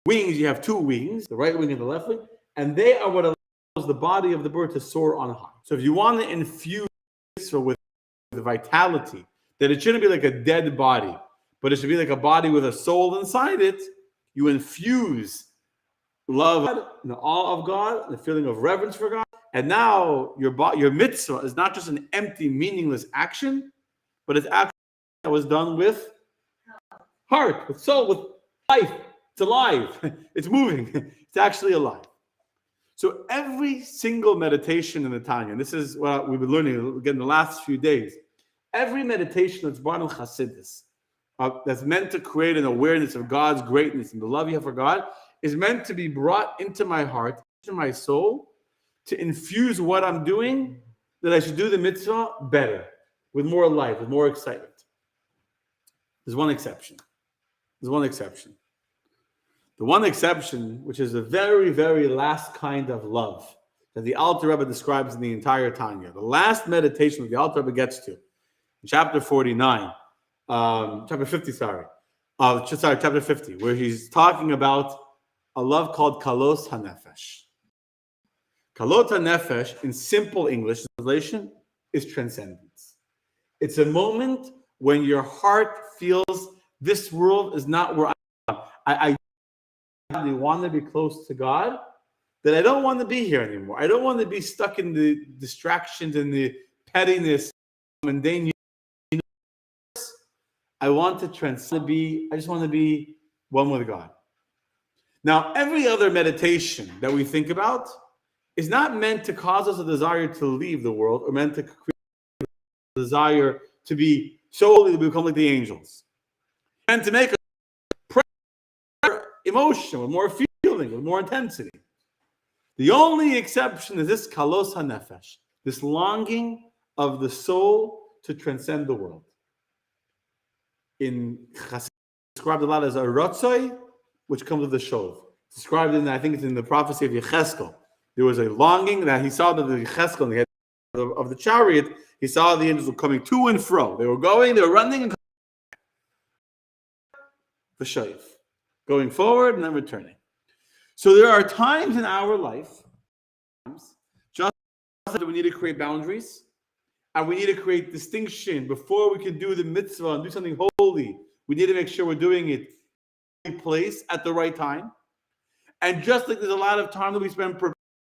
Wings, you have two wings, the right wing and the left wing, and they are what allows the body of the bird to soar on high. So if you want to infuse with vitality, that it shouldn't be like a dead body, but it should be like a body with a soul inside it, you infuse love, the awe of God, the feeling of reverence for God. And now your mitzvah is not just an empty, meaningless action, but it's action that was done with heart, with soul, with life. It's alive. It's moving. It's actually alive. So every single meditation in the Tanya, and this is what we've been learning again the last few days, every meditation that's brought in Chassidus, that's meant to create an awareness of God's greatness and the love you have for God, is meant to be brought into my heart, into my soul, to infuse what I'm doing, that I should do the mitzvah better, with more life, with more excitement. There's one exception. The one exception, which is the very, very last kind of love that the Alter Rebbe describes in the entire Tanya. The last meditation that the Alter Rebbe gets to, in chapter 50, where he's talking about a love called Kalos HaNefesh. Kalot HaNefesh, in simple English translation, is transcendence. It's a moment when your heart feels this world is not where I I want to be close to God, that I don't want to be here anymore. I don't want to be stuck in the distractions and the pettiness, mundane. I want to transcend. I just want to be one with God. Now, every other meditation that we think about is not meant to cause us a desire to leave the world or meant to create a desire to be so holy that we become like the angels. And to make us prayer emotion with more feeling, with more intensity. The only exception is this kalos hanefesh, this longing of the soul to transcend the world. In Chassidus, described a lot as a rotzoi, which comes with the shov. Described in, I think it's in the prophecy of Yecheskel. There was a longing that he saw that the Yecheskel in the head of the chariot, he saw the angels were coming to and fro. They were going, they were running, and the shayf, going forward and then returning. So there are times in our life, just that we need to create boundaries, and we need to create distinction before we can do the mitzvah and do something holy. We need to make sure we're doing it in place at the right time. And just like there's a lot of time that we spend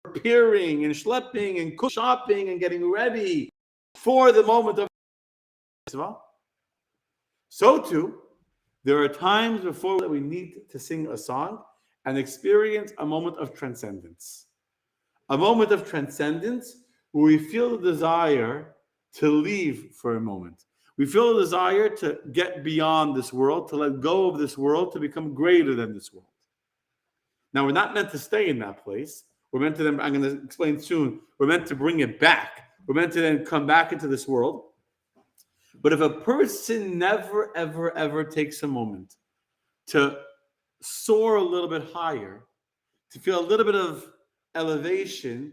preparing and schlepping and shopping and getting ready for the moment of mitzvah, so too, there are times before that we need to sing a song and experience a moment of transcendence. A moment of transcendence where we feel the desire to leave for a moment. We feel the desire to get beyond this world, to let go of this world, to become greater than this world. Now, we're not meant to stay in that place. We're meant to then, I'm going to explain soon, we're meant to bring it back. We're meant to then come back into this world. But if a person never, ever, ever takes a moment to soar a little bit higher, to feel a little bit of elevation,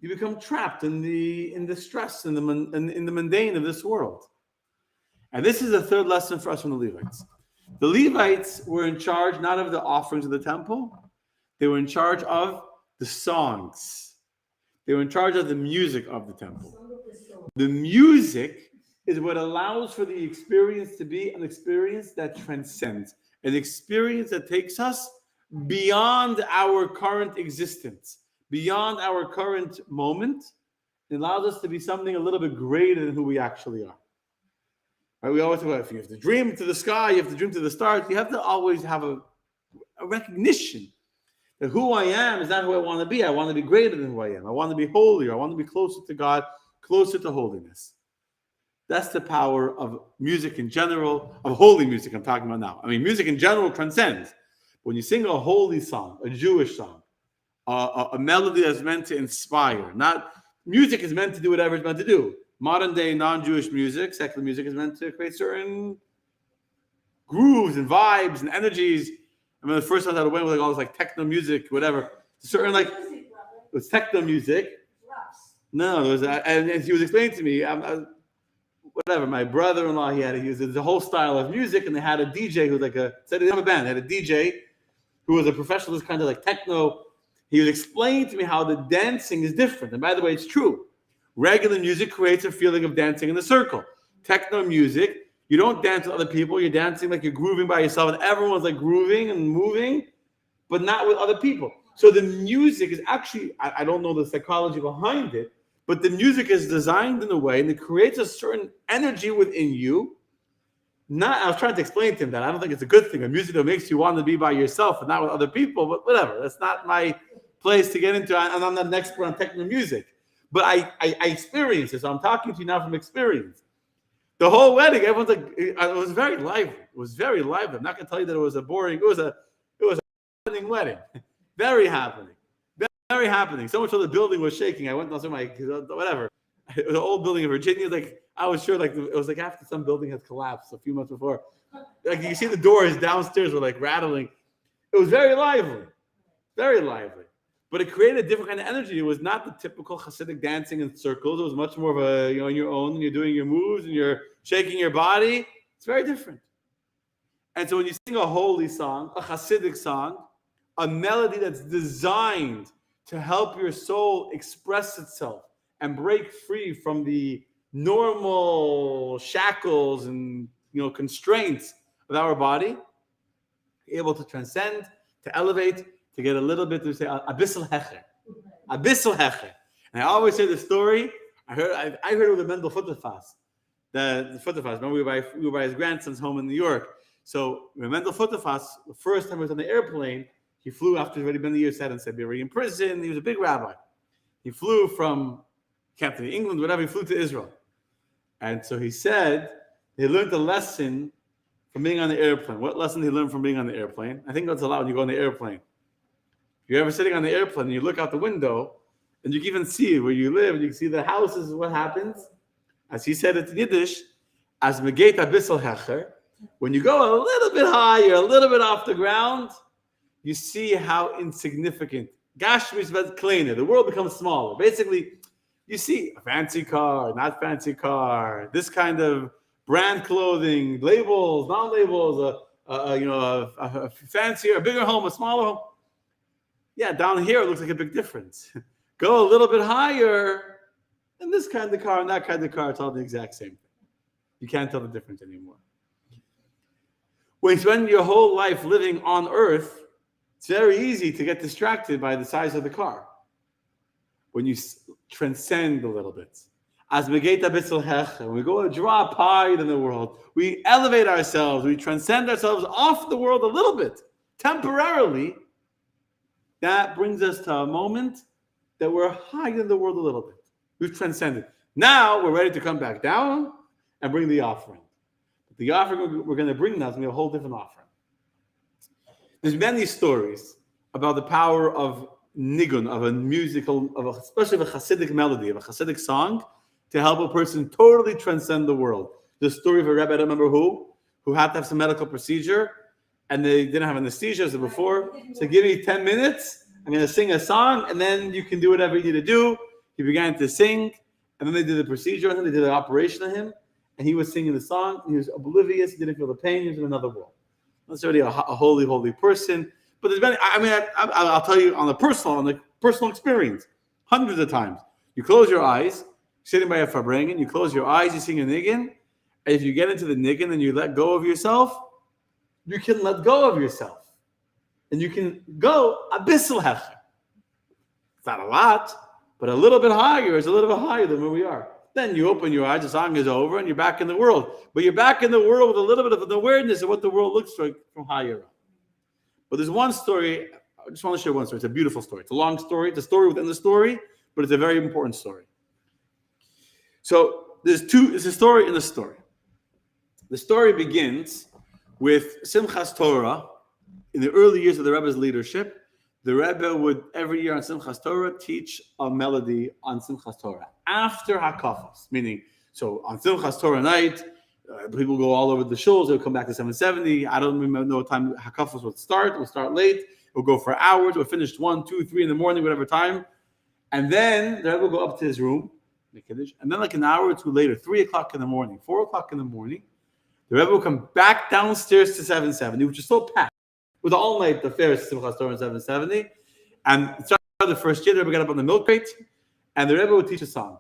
you become trapped in the stress, in the mundane of this world. And this is the third lesson for us from the Levites. The Levites were in charge not of the offerings of the temple, they were in charge of the songs. They were in charge of the music of the temple. The music is what allows for the experience to be an experience that transcends, an experience that takes us beyond our current existence, beyond our current moment. It allows us to be something a little bit greater than who we actually are. Right? We always say, well, if you have to dream to the sky, you have to dream to the stars. You have to always have a recognition that who I am is not who I want to be. I want to be greater than who I am. I want to be holier. I want to be closer to God, closer to holiness. That's the power of music in general, of holy music I'm talking about now. I mean, music in general transcends. When you sing a holy song, a Jewish song, a melody that's meant to inspire, not music is meant to do whatever it's meant to do. Modern day non-Jewish music, secular music, is meant to create certain grooves and vibes and energies. I mean, the first time I went with like all this like techno music, whatever. Certain like it was techno music. No, it was, and he was explaining to me, whatever. My brother-in-law, he was the whole style of music, and they had a DJ who was like said they didn't have a band. They had a DJ who was a professional, kind of like techno. He was explaining to me how the dancing is different. And by the way, it's true. Regular music creates a feeling of dancing in a circle. Techno music, you don't dance with other people. You're dancing like you're grooving by yourself, and everyone's like grooving and moving, but not with other people. So the music is actually, I don't know the psychology behind it, but the music is designed in a way and it creates a certain energy within you. I was trying to explain to him that I don't think it's a good thing. A music that makes you want to be by yourself and not with other people, but whatever. That's not my place to get into. And I'm not an expert on techno music. But I experienced it, so I'm talking to you now from experience. The whole wedding, everyone's like, it was very lively. It was very lively. I'm not going to tell you that it was a boring, it was a happening wedding. Very happening. Very happening. So much so the building was shaking. I went down to my, whatever. It was an old building in Virginia. Like, I was sure, like, it was like after some building had collapsed a few months before. Like, you see the doors downstairs were like rattling. It was very lively. Very lively. But it created a different kind of energy. It was not the typical Hasidic dancing in circles. It was much more of a, on your own, and you're doing your moves and you're shaking your body. It's very different. And so when you sing a holy song, a Hasidic song, a melody that's designed to help your soul express itself and break free from the normal shackles and constraints of our body, able to transcend, to elevate, to get a little bit to say abyssal hecher. Abyssal hecher. And I always say the story. I heard it with the Mendel Futterfass. The Futterfass. Remember, we were by his grandson's home in New York. So Mendel Futterfass, the first time he was on the airplane, he flew after he'd already been a year in Siberia in prison. He was a big rabbi. He flew from Captain England, whatever. He flew to Israel. And so he said he learned a lesson from being on the airplane. What lesson did he learn from being on the airplane? I think that's allowed when you go on the airplane. If you're ever sitting on the airplane and you look out the window, and you can even see where you live, you can see the houses, what happens. As he said it in Yiddish, as megeit abyssal hecher, when you go a little bit higher, a little bit off the ground, you see how insignificant. Gashmish ved kleiner, the world becomes smaller. Basically, you see a fancy car, not fancy car, this kind of brand clothing, labels, non-labels, a fancier, a bigger home, a smaller home. Yeah, down here it looks like a big difference. Go a little bit higher, and this kind of car and that kind of car, it's all the exact same thing. You can't tell the difference anymore. When you spend your whole life living on earth, it's very easy to get distracted by the size of the car. When you transcend a little bit. As megeit abyssal hecher, when we go a drop higher than the world, we elevate ourselves, we transcend ourselves off the world a little bit, temporarily. That brings us to a moment that we're higher than the world a little bit. We've transcended. Now we're ready to come back down and bring the offering. But the offering we're going to bring now is going to be a whole different offering. There's many stories about the power of nigun, of a musical, especially of a Hasidic melody, of a Hasidic song, to help a person totally transcend the world. The story of a Rebbe, I don't remember who had to have some medical procedure, and they didn't have anesthesia as before. So give me 10 minutes. I'm going to sing a song, and then you can do whatever you need to do. He began to sing, and then they did the procedure, and then they did an operation on him, and he was singing the song. He was oblivious. He didn't feel the pain. He was in another world. That's already a holy, holy person. But there's many. I'll tell you on the personal experience, hundreds of times. You close your eyes, sitting by a farbrengen, you close your eyes, you sing a niggin, and if you get into the niggin and you let go of yourself, you can let go of yourself. And you can go abyssal hecher. It's not a lot, but a little bit higher is a little bit higher than where we are. Then you open your eyes, the song is over, and you're back in the world. But you're back in the world with a little bit of an awareness of what the world looks like from higher up. But there's one story, I just want to share one story. It's a beautiful story. It's a long story. It's a story within the story, but it's a very important story. So there's a story in the story. The story begins with Simchas Torah. In the early years of the Rebbe's leadership, the Rebbe would every year on Simchas Torah teach a melody on Simchas Torah after Hakafos. Meaning, so on Simchas Torah night, people go all over the shuls. They'll come back to 770. I don't remember what time Hakafos would start. It would start late. It would go for hours. It would finish 1, 2, 3 in the morning, whatever time. And then the Rebbe would go up to his room, and then like an hour or two later, 3 o'clock in the morning, 4 o'clock in the morning, the Rebbe would come back downstairs to 770, which is still packed. With the all-night affairs, Simchas Torah in 770. And it started the first year, the Rebbe got up on the milk crate, and the Rebbe would teach a song.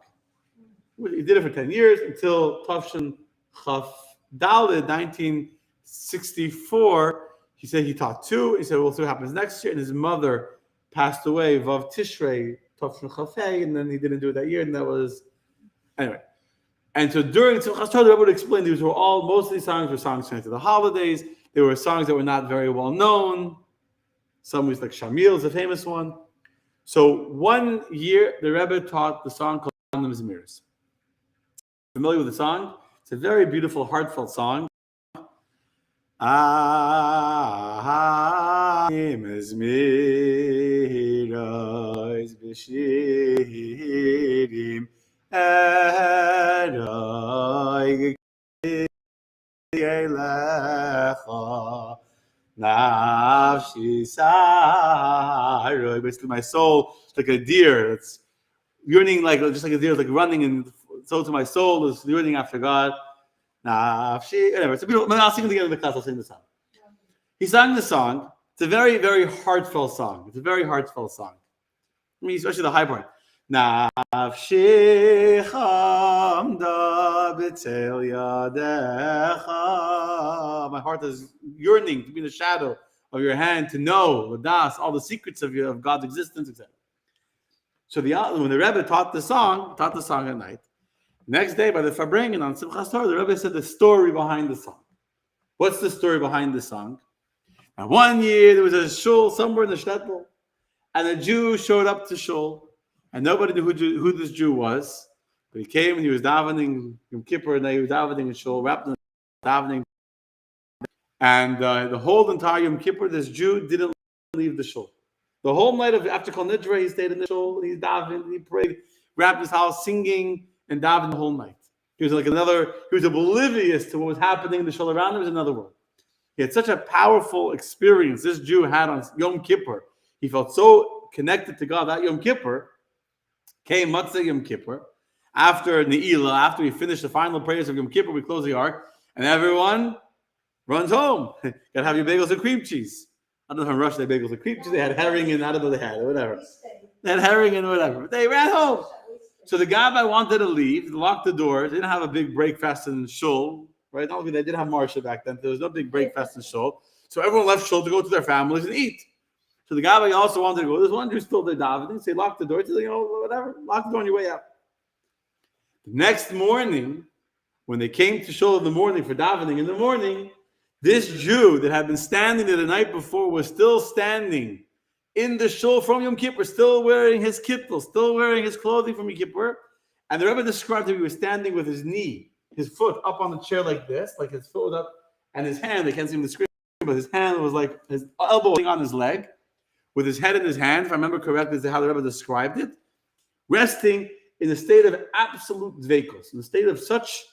He did it for 10 years until Tavshin Chaf Daled, 1964. He said he taught 2. He said, we'll see what happens next year. And his mother passed away, Vav Tishrei, Tavshin Chaf Hey, and then he didn't do it that year, and that was... Anyway. And so during Simchas Torah, the Rebbe would explain most of these songs were songs connected to the holidays. There were songs that were not very well known. Some was like Shamil is a famous one. So one year, the Rebbe taught the song called Shandam Zmiris. Familiar with the song? It's a very beautiful, heartfelt song. Basically, my soul is like a deer. It's yearning, just like a deer, like running, and so to my soul is yearning after God. Anyway, it's a beautiful. I'll sing it again in the class. I'll sing the song. He sang the song. It's a very, very heartfelt song. It's a very heartfelt song. I mean, especially the high part. Nafshi chamda b'tzel yadecha. My heart is yearning to be in the shadow of your hand to know, Ladas, all the secrets of God's existence, etc. So when the Rebbe taught the song at night. Next day by the Farbrengen on Simchas Torah, the Rebbe said the story behind the song. What's the story behind the song? And one year there was a shul somewhere in the shtetl, and a Jew showed up to shul, and nobody knew who this Jew was. But he came and he was davening Yom Kippur, and he was davening in shul, wrapped in davening. And the whole entire Yom Kippur, this Jew didn't leave the shul. The whole night after Kol Nidre, he stayed in the shul, he davened, he prayed, wrapped his house, singing and davened the whole night. He was oblivious to what was happening in the shul around him. It was another world. He had such a powerful experience this Jew had on Yom Kippur. He felt so connected to God that Yom Kippur came Matzah Yom Kippur. After Ne'ilah, after we finish the final prayers of Yom Kippur, we close the ark, and everyone runs home. Gotta have your bagels and cream cheese. I don't know if in Russia they had bagels and cream cheese. They had herring and I don't know what they had, or whatever. They had herring and whatever. But they ran home. So the Gabbai wanted to leave, locked the doors. They didn't have a big breakfast in shul, right? Not only they didn't have Marsha back then. There was no big breakfast in shul. So everyone left shul to go to their families and eat. So the Gabbai also wanted to go. There's one who's still there davening. So he locked the door. He said, whatever, lock the door on your way out. The next morning, when they came to shul in the morning for davening in the morning, this Jew that had been standing there the night before was still standing in the shul from Yom Kippur, still wearing his kittel, still wearing his clothing from Yom Kippur. And the Rebbe described him, he was standing with his knee, his foot up on the chair like this, like his foot up, and his hand, they can't see him in the screen, but his hand was like his elbow on his leg, with his head in his hand, if I remember correctly, is how the Rebbe described it, resting in a state of absolute dveikos, in a state of such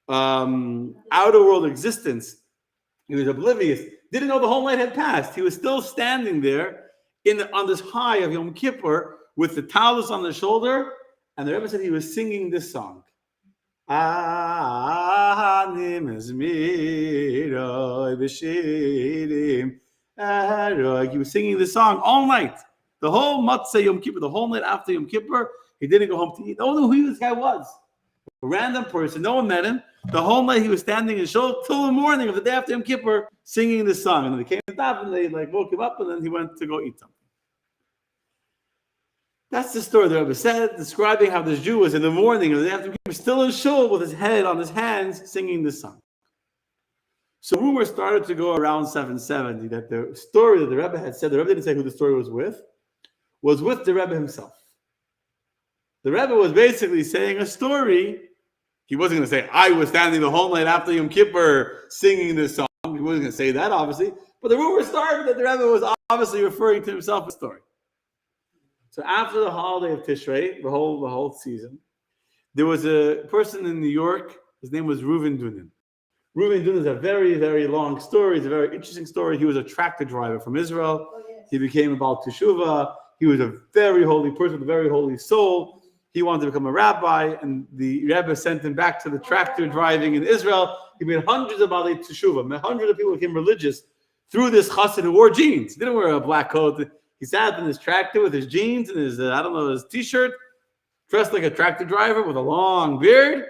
outer world existence. He was oblivious, didn't know the whole night had passed. He was still standing there on this high of Yom Kippur with the talus on the shoulder, and the Rebbe said he was singing this song. He was singing this song all night. The whole Matzah Yom Kippur, the whole night after Yom Kippur, he didn't go home to eat. No one knew who this guy was. A random person, no one met him. The whole night he was standing in shul till the morning of the day after Yom Kippur, singing this song. And then they came to daven, and they woke him up, and then he went to go eat something. That's the story the Rebbe said, describing how this Jew was in the morning of the day after Yom Kippur, still in shul with his head on his hands, singing this song. So rumors started to go around 770 that the story that the Rebbe had said, the Rebbe didn't say who the story was with the Rebbe himself. The Rebbe was basically saying a story. He wasn't going to say, I was standing the whole night after Yom Kippur singing this song. He wasn't going to say that, obviously. But the rumor started that the Rebbe was obviously referring to himself a story. So after the holiday of Tishrei, the whole season, there was a person in New York. His name was Reuven Dunin. Reuven Dunin is a very, very long story. It's a very interesting story. He was a tractor driver from Israel. Oh, yes. He became a Baal Teshuvah. He was a very holy person with a very holy soul. He wanted to become a rabbi, and the Rebbe sent him back to the tractor driving in Israel. He made hundreds of Baalei Teshuvah. Hundreds of people became religious through this chassid who wore jeans. He didn't wear a black coat. He sat in his tractor with his jeans and his, his t-shirt, dressed like a tractor driver with a long beard.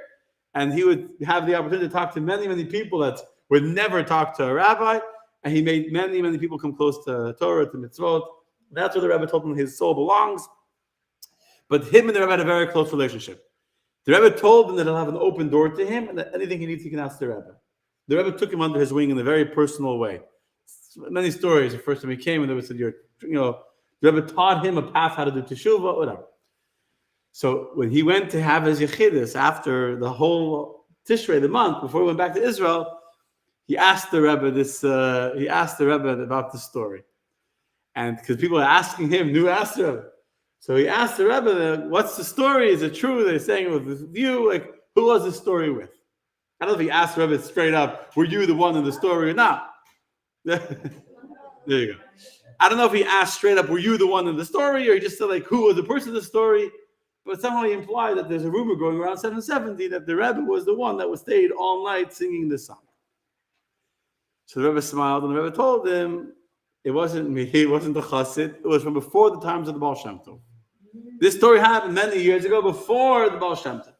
And he would have the opportunity to talk to many, many people that would never talk to a rabbi. And he made many, many people come close to Torah, to mitzvot. That's where the Rebbe told him his soul belongs. But him and the Rebbe had a very close relationship. The Rebbe told him that he'll have an open door to him, and that anything he needs, he can ask the Rebbe. The Rebbe took him under his wing in a very personal way. Many stories. The first time he came, and the Rebbe said, the Rebbe taught him a path how to do teshuvah, whatever. So when he went to have his yechidus after the whole Tishrei, the month before he went back to Israel, he asked the Rebbe about the story, and because people are asking him, asked the Rebbe. So he asked the Rebbe, "What's the story? Is it true?" They're saying it was with you. Like, who was the story with? I don't know if he asked the Rebbe straight up, "Were you the one in the story or not?" There you go. I don't know if he asked straight up, "Were you the one in the story?" or he just said, like, "Who was the person in the story?" But somehow he implied that there's a rumor going around 770 that the Rebbe was the one that was stayed all night singing this song. So the Rebbe smiled, and the Rebbe told him, "It wasn't me. It wasn't the chassid. It was from before the times of the Baal Shem Tov." This story happened many years ago, before the Baal Shem Tov.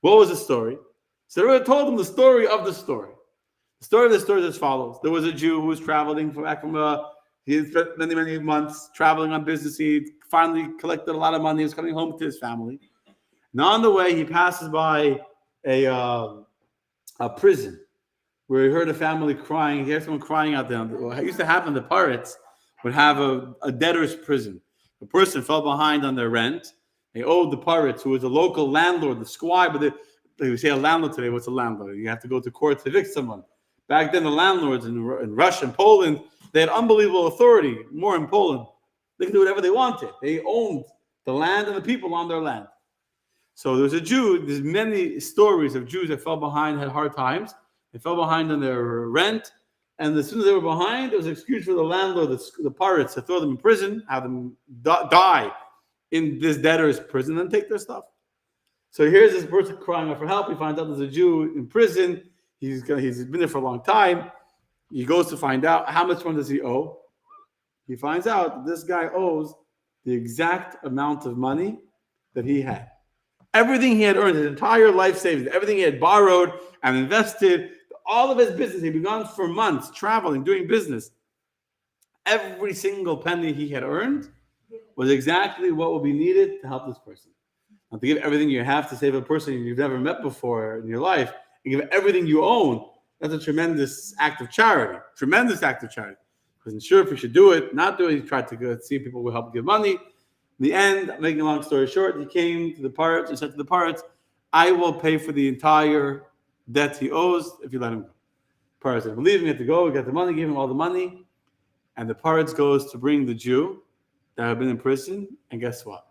What was the story? So the Rebbe told him the story of the story. The story of the story is as follows. There was a Jew who was traveling he had spent many, many months traveling on business. He finally collected a lot of money. He was coming home to his family. And on the way, he passes by a prison where he heard a family crying. He heard someone crying out there. It used to happen, the pirates would have a debtor's prison. The person fell behind on their rent. They owed the pirates, who was a local landlord, the squire, but they say a landlord today. What's a landlord? You have to go to court to evict someone. Back then, the landlords in Russia and Poland, they had unbelievable authority, more in Poland. They could do whatever they wanted. They owned the land and the people on their land. So there was a Jew, there's many stories of Jews that fell behind, had hard times. They fell behind on their rent. And as soon as they were behind, there was an excuse for the landlord, the pirates, to throw them in prison, have them die in this debtor's prison, and take their stuff. So here's this person crying out for help. He finds out there's a Jew in prison. He's been there for a long time. He goes to find out how much money does he owe. He finds out that this guy owes the exact amount of money that he had. Everything he had earned, his entire life savings, everything he had borrowed and invested, all of his business, he'd been gone for months, traveling, doing business. Every single penny he had earned was exactly what would be needed to help this person. Now, to give everything you have to save a person you've never met before in your life, and give everything you own, that's a tremendous act of charity. Tremendous act of charity. Wasn't sure if he should do it, not do it. He tried to go see if people would help give money. In the end, making a long story short, he came to the pirates and said to the pirates, I will pay for the entire debt he owes if you let him go. Pirates said, believe me, you have to go. We got the money, give him all the money. And the pirates goes to bring the Jew that had been in prison. And guess what?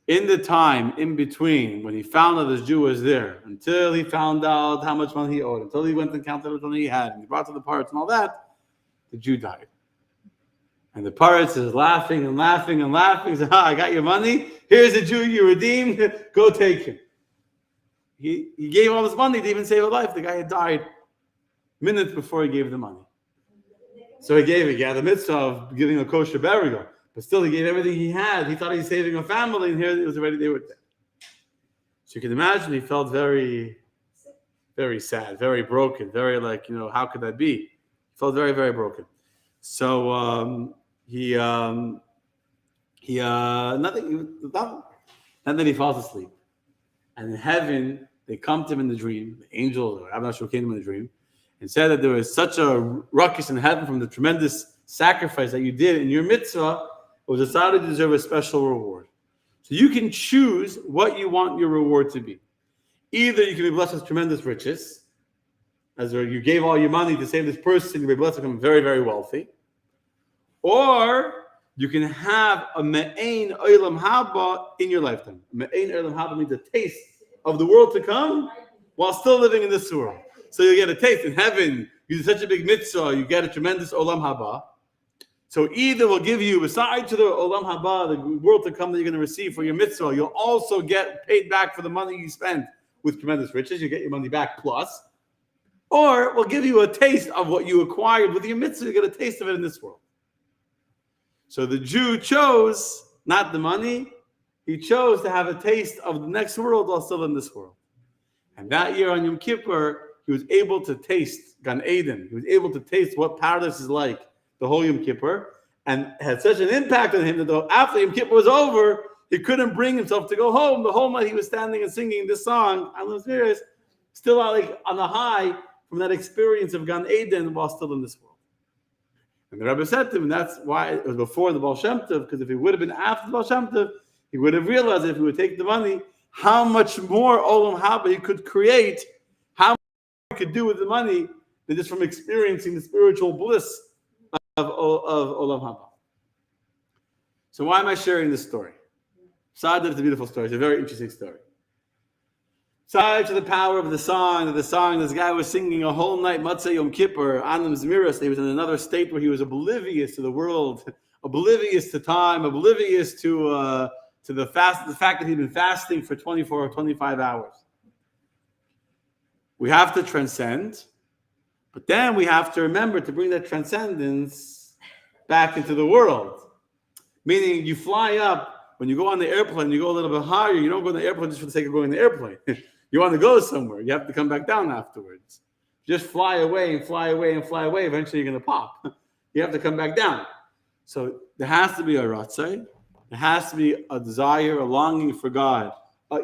In the time in between, when he found out this Jew was there, until he found out how much money he owed, until he went and counted how much money he had, and he brought to the pirates and all that, the Jew died. And the pirates is laughing and laughing and laughing. He said, I got your money. Here's the Jew you redeemed. Go take him. He gave all this money to even save a life. The guy had died minutes before he gave the money. So he had the mitzvah of giving a kosher burial. But still, he gave everything he had. He thought he was saving a family, and here it was already they were dead. So you can imagine he felt very, very sad, very broken, very how could that be? He felt very, very broken. So nothing. And then he falls asleep. And in heaven, they come to him in the dream. The angels, or I'm not sure who came to him in the dream, and said that there was such a ruckus in heaven from the tremendous sacrifice that you did in your mitzvah. It was decided to deserve a special reward. So you can choose what you want your reward to be. Either you can be blessed with tremendous riches, as you gave all your money to save this person, you'll be blessed to become very, very wealthy. Or you can have a me'ein olam haba in your lifetime. Me'ein olam haba means a taste of the world to come while still living in this world. So you get a taste in heaven. You do such a big mitzvah, you get a tremendous olam haba. So either will give you, besides to the olam haba, the world to come that you're going to receive for your mitzvah, you'll also get paid back for the money you spent with tremendous riches. You get your money back plus. Or we'll give you a taste of what you acquired with your mitzvah. You get a taste of it in this world. So the Jew chose not the money. He chose to have a taste of the next world while still in this world. And that year on Yom Kippur, he was able to taste Gan Eden. He was able to taste what paradise is like the whole Yom Kippur, and had such an impact on him that after Yom Kippur was over, he couldn't bring himself to go home. The whole night he was standing and singing this song, still on the high from that experience of Gan Eden while still in this world. And the Rebbe said to him, and that's why it was before the Baal Shem Tov, because if it would have been after the Baal Shem Tov, he would have realized that if he would take the money, how much more Olam Haba he could create, how much he could do with the money than just from experiencing the spiritual bliss of Olam Haba. So why am I sharing this story? Besides that it's a beautiful story, it's a very interesting story. Besides the power of the song, this guy was singing a whole night, Matzah Yom Kippur, Anam Zmiras. He was in another state where he was oblivious to the world, oblivious to time, oblivious to the fact that he'd been fasting for 24 or 25 hours. We have to transcend, but then we have to remember to bring that transcendence back into the world. Meaning you fly up, when you go on the airplane, you go a little bit higher. You don't go on the airplane just for the sake of going on the airplane. You want to go somewhere. You have to come back down afterwards. just fly away and fly away and fly away, eventually you're going to pop. You have to come back down. So there has to be a ratzai. There has to be a desire, a longing for God.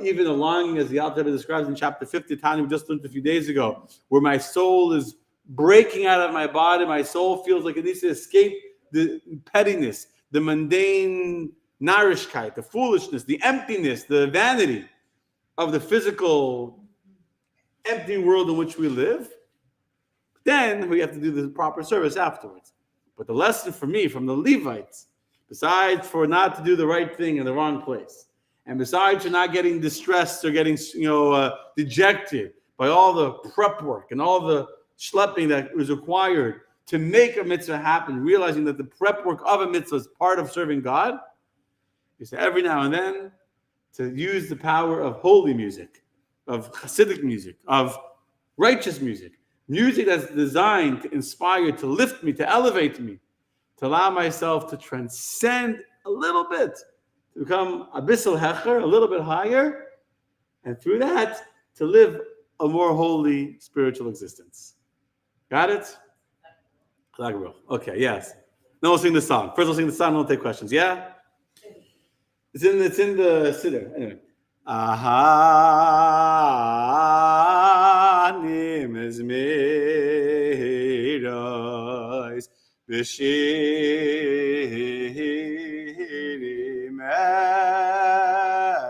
Even a longing, as the Alter Rebbe describes in chapter 50, Tanya, we just learned a few days ago, where my soul is breaking out of my body. My soul feels like it needs to escape the pettiness, the mundane narishkeit, the foolishness, the emptiness, the vanity of the physical empty world in which we live. Then we have to do the proper service afterwards. But the lesson for me from the Levites, besides for not to do the right thing in the wrong place, and besides for not getting distressed or getting dejected by all the prep work and all the schlepping that was required to make a mitzvah happen, realizing that the prep work of a mitzvah is part of serving God, is to every now and then to use the power of holy music, of Hasidic music, of righteous music, music that's designed to inspire, to lift me, to elevate me, to allow myself to transcend a little bit, to become a bissel hecher, a little bit higher, and through that, to live a more holy spiritual existence. Got it? Okay, yes. Now we'll sing the song. First we'll sing the song, and we'll take questions. Yeah? It's in the siddur. Anyway. Ahanim ezmeiros b'shirim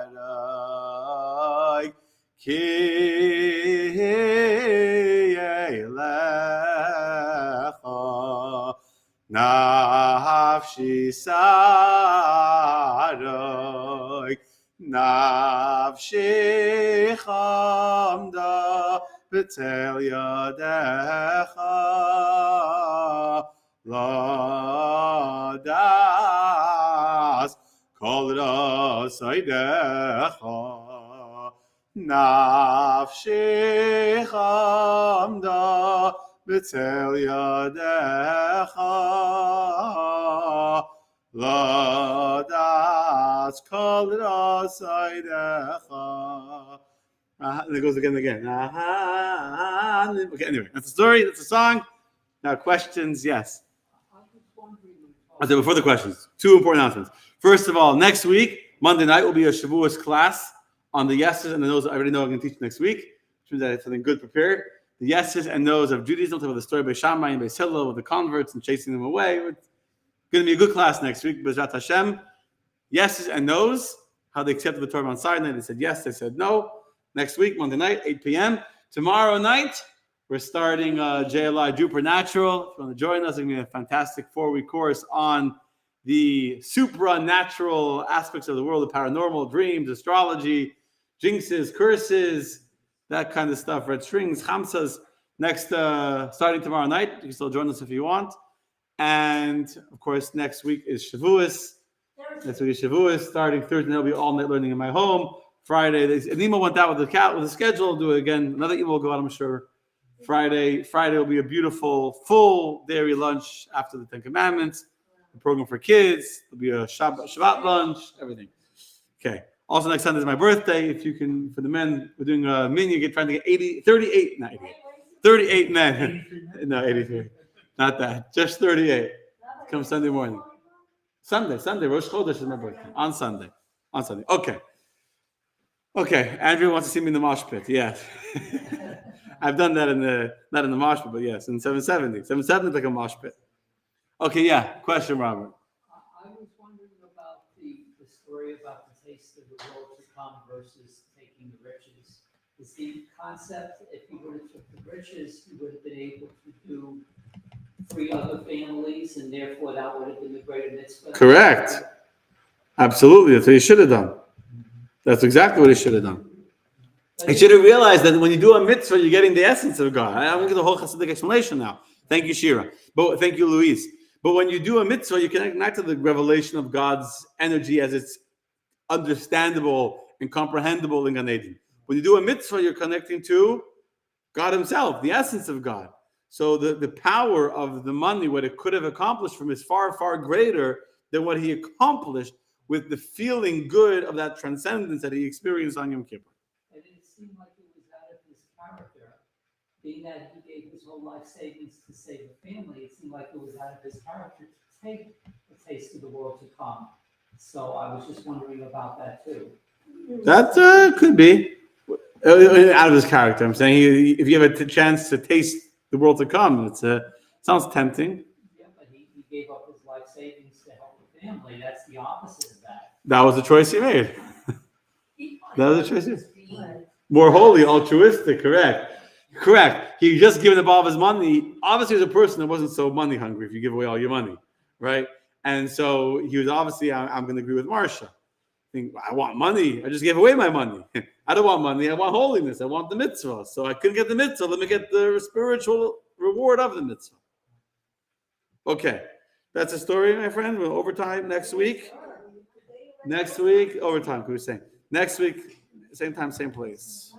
erai ki elecha nafshi sarai nafshi chamda b'tel yadecha ladas kol rasaydecha nafshi chamda b'tel yadecha ladas kol rasaydecha. And it goes again and again. Okay, anyway, that's the story. That's the song. Now, questions? Yes. I said before the questions, two important announcements. First of all, next week, Monday night, will be a Shavuos class on the yeses and the nos. I already know I'm going to teach next week, which means I have something good prepared. The yeses and nos of Judaism, talk about the story of Beis Shammai and Beis Hillel with the converts and chasing them away. It's going to be a good class next week. B'ezrat Hashem. Yeses and nos, how they accepted the Torah on Sinai. They said yes, they said no. Next week, Monday night, 8 p.m. Tomorrow night, we're starting JLI Supernatural. If you want to join us, it's going to be a fantastic 4-week course on the supernatural aspects of the world, the paranormal, dreams, astrology, jinxes, curses, that kind of stuff, red strings, chamsas. Next, starting tomorrow night. You can still join us if you want. And, of course, next week is Shavuos. Next week is Shavuos. Starting Thursday, there'll be all night learning in my home. Friday, an email went out with the schedule. I'll do it again. Another email will go out, I'm sure. Friday will be a beautiful, full dairy lunch after the Ten Commandments. A program for kids. There'll be a Shabbat lunch, everything. Okay. Also, next Sunday is my birthday. If you can, for the men, we're doing a mini, trying to get 38 men. No, 83. Not that. Just 38. Come Sunday morning. Sunday, Rosh Chodesh is my birthday. On Sunday. Okay, Andrew wants to see me in the mosh pit. Yes. I've done that not in the mosh pit, but yes, in 770. 770 is like a mosh pit. Okay, yeah. Question, Robert. I was wondering about the story about the taste of the world to come versus taking the riches. Is the concept, if you would have took the riches, you would have been able to do 3 other families, and therefore that would have been the greater mitzvah? Correct. Absolutely. That's what you should have done. That's exactly what he should have done. He should have realized that when you do a mitzvah, you're getting the essence of God. I'm going to get the whole Hasidic explanation now. Thank you, Shira. But thank you, Luis. But when you do a mitzvah, you connect not to the revelation of God's energy as it's understandable and comprehensible in Gan Eden. When you do a mitzvah, you're connecting to God Himself, the essence of God. So the power of the money, what it could have accomplished from, is far, far greater than what he accomplished with the feeling good of that transcendence that he experienced on Yom Kippur. And it seemed like it was out of his character being that he gave his whole life savings to save a family, it seemed like it was out of his character to take a taste of the world to come. So I was just wondering about that too. That could be out of his character. I'm saying if you have a chance to taste the world to come, sounds tempting. Yeah, but he gave up his life savings to help the family. That's the opposite of that. That was the choice he made. He That was a wanted choice. to be- More holy, altruistic, correct. He just given up all of his money. Obviously, as a person that wasn't so money hungry if you give away all your money, right? And so he was obviously, I'm going to agree with Marsha. I want money. I just gave away my money. I don't want money. I want holiness. I want the mitzvah. So I couldn't get the mitzvah. Let me get the spiritual reward of the mitzvah. Okay. That's a story, my friend. We're overtime next week. Next week, overtime, who was saying? Next week, same time, same place.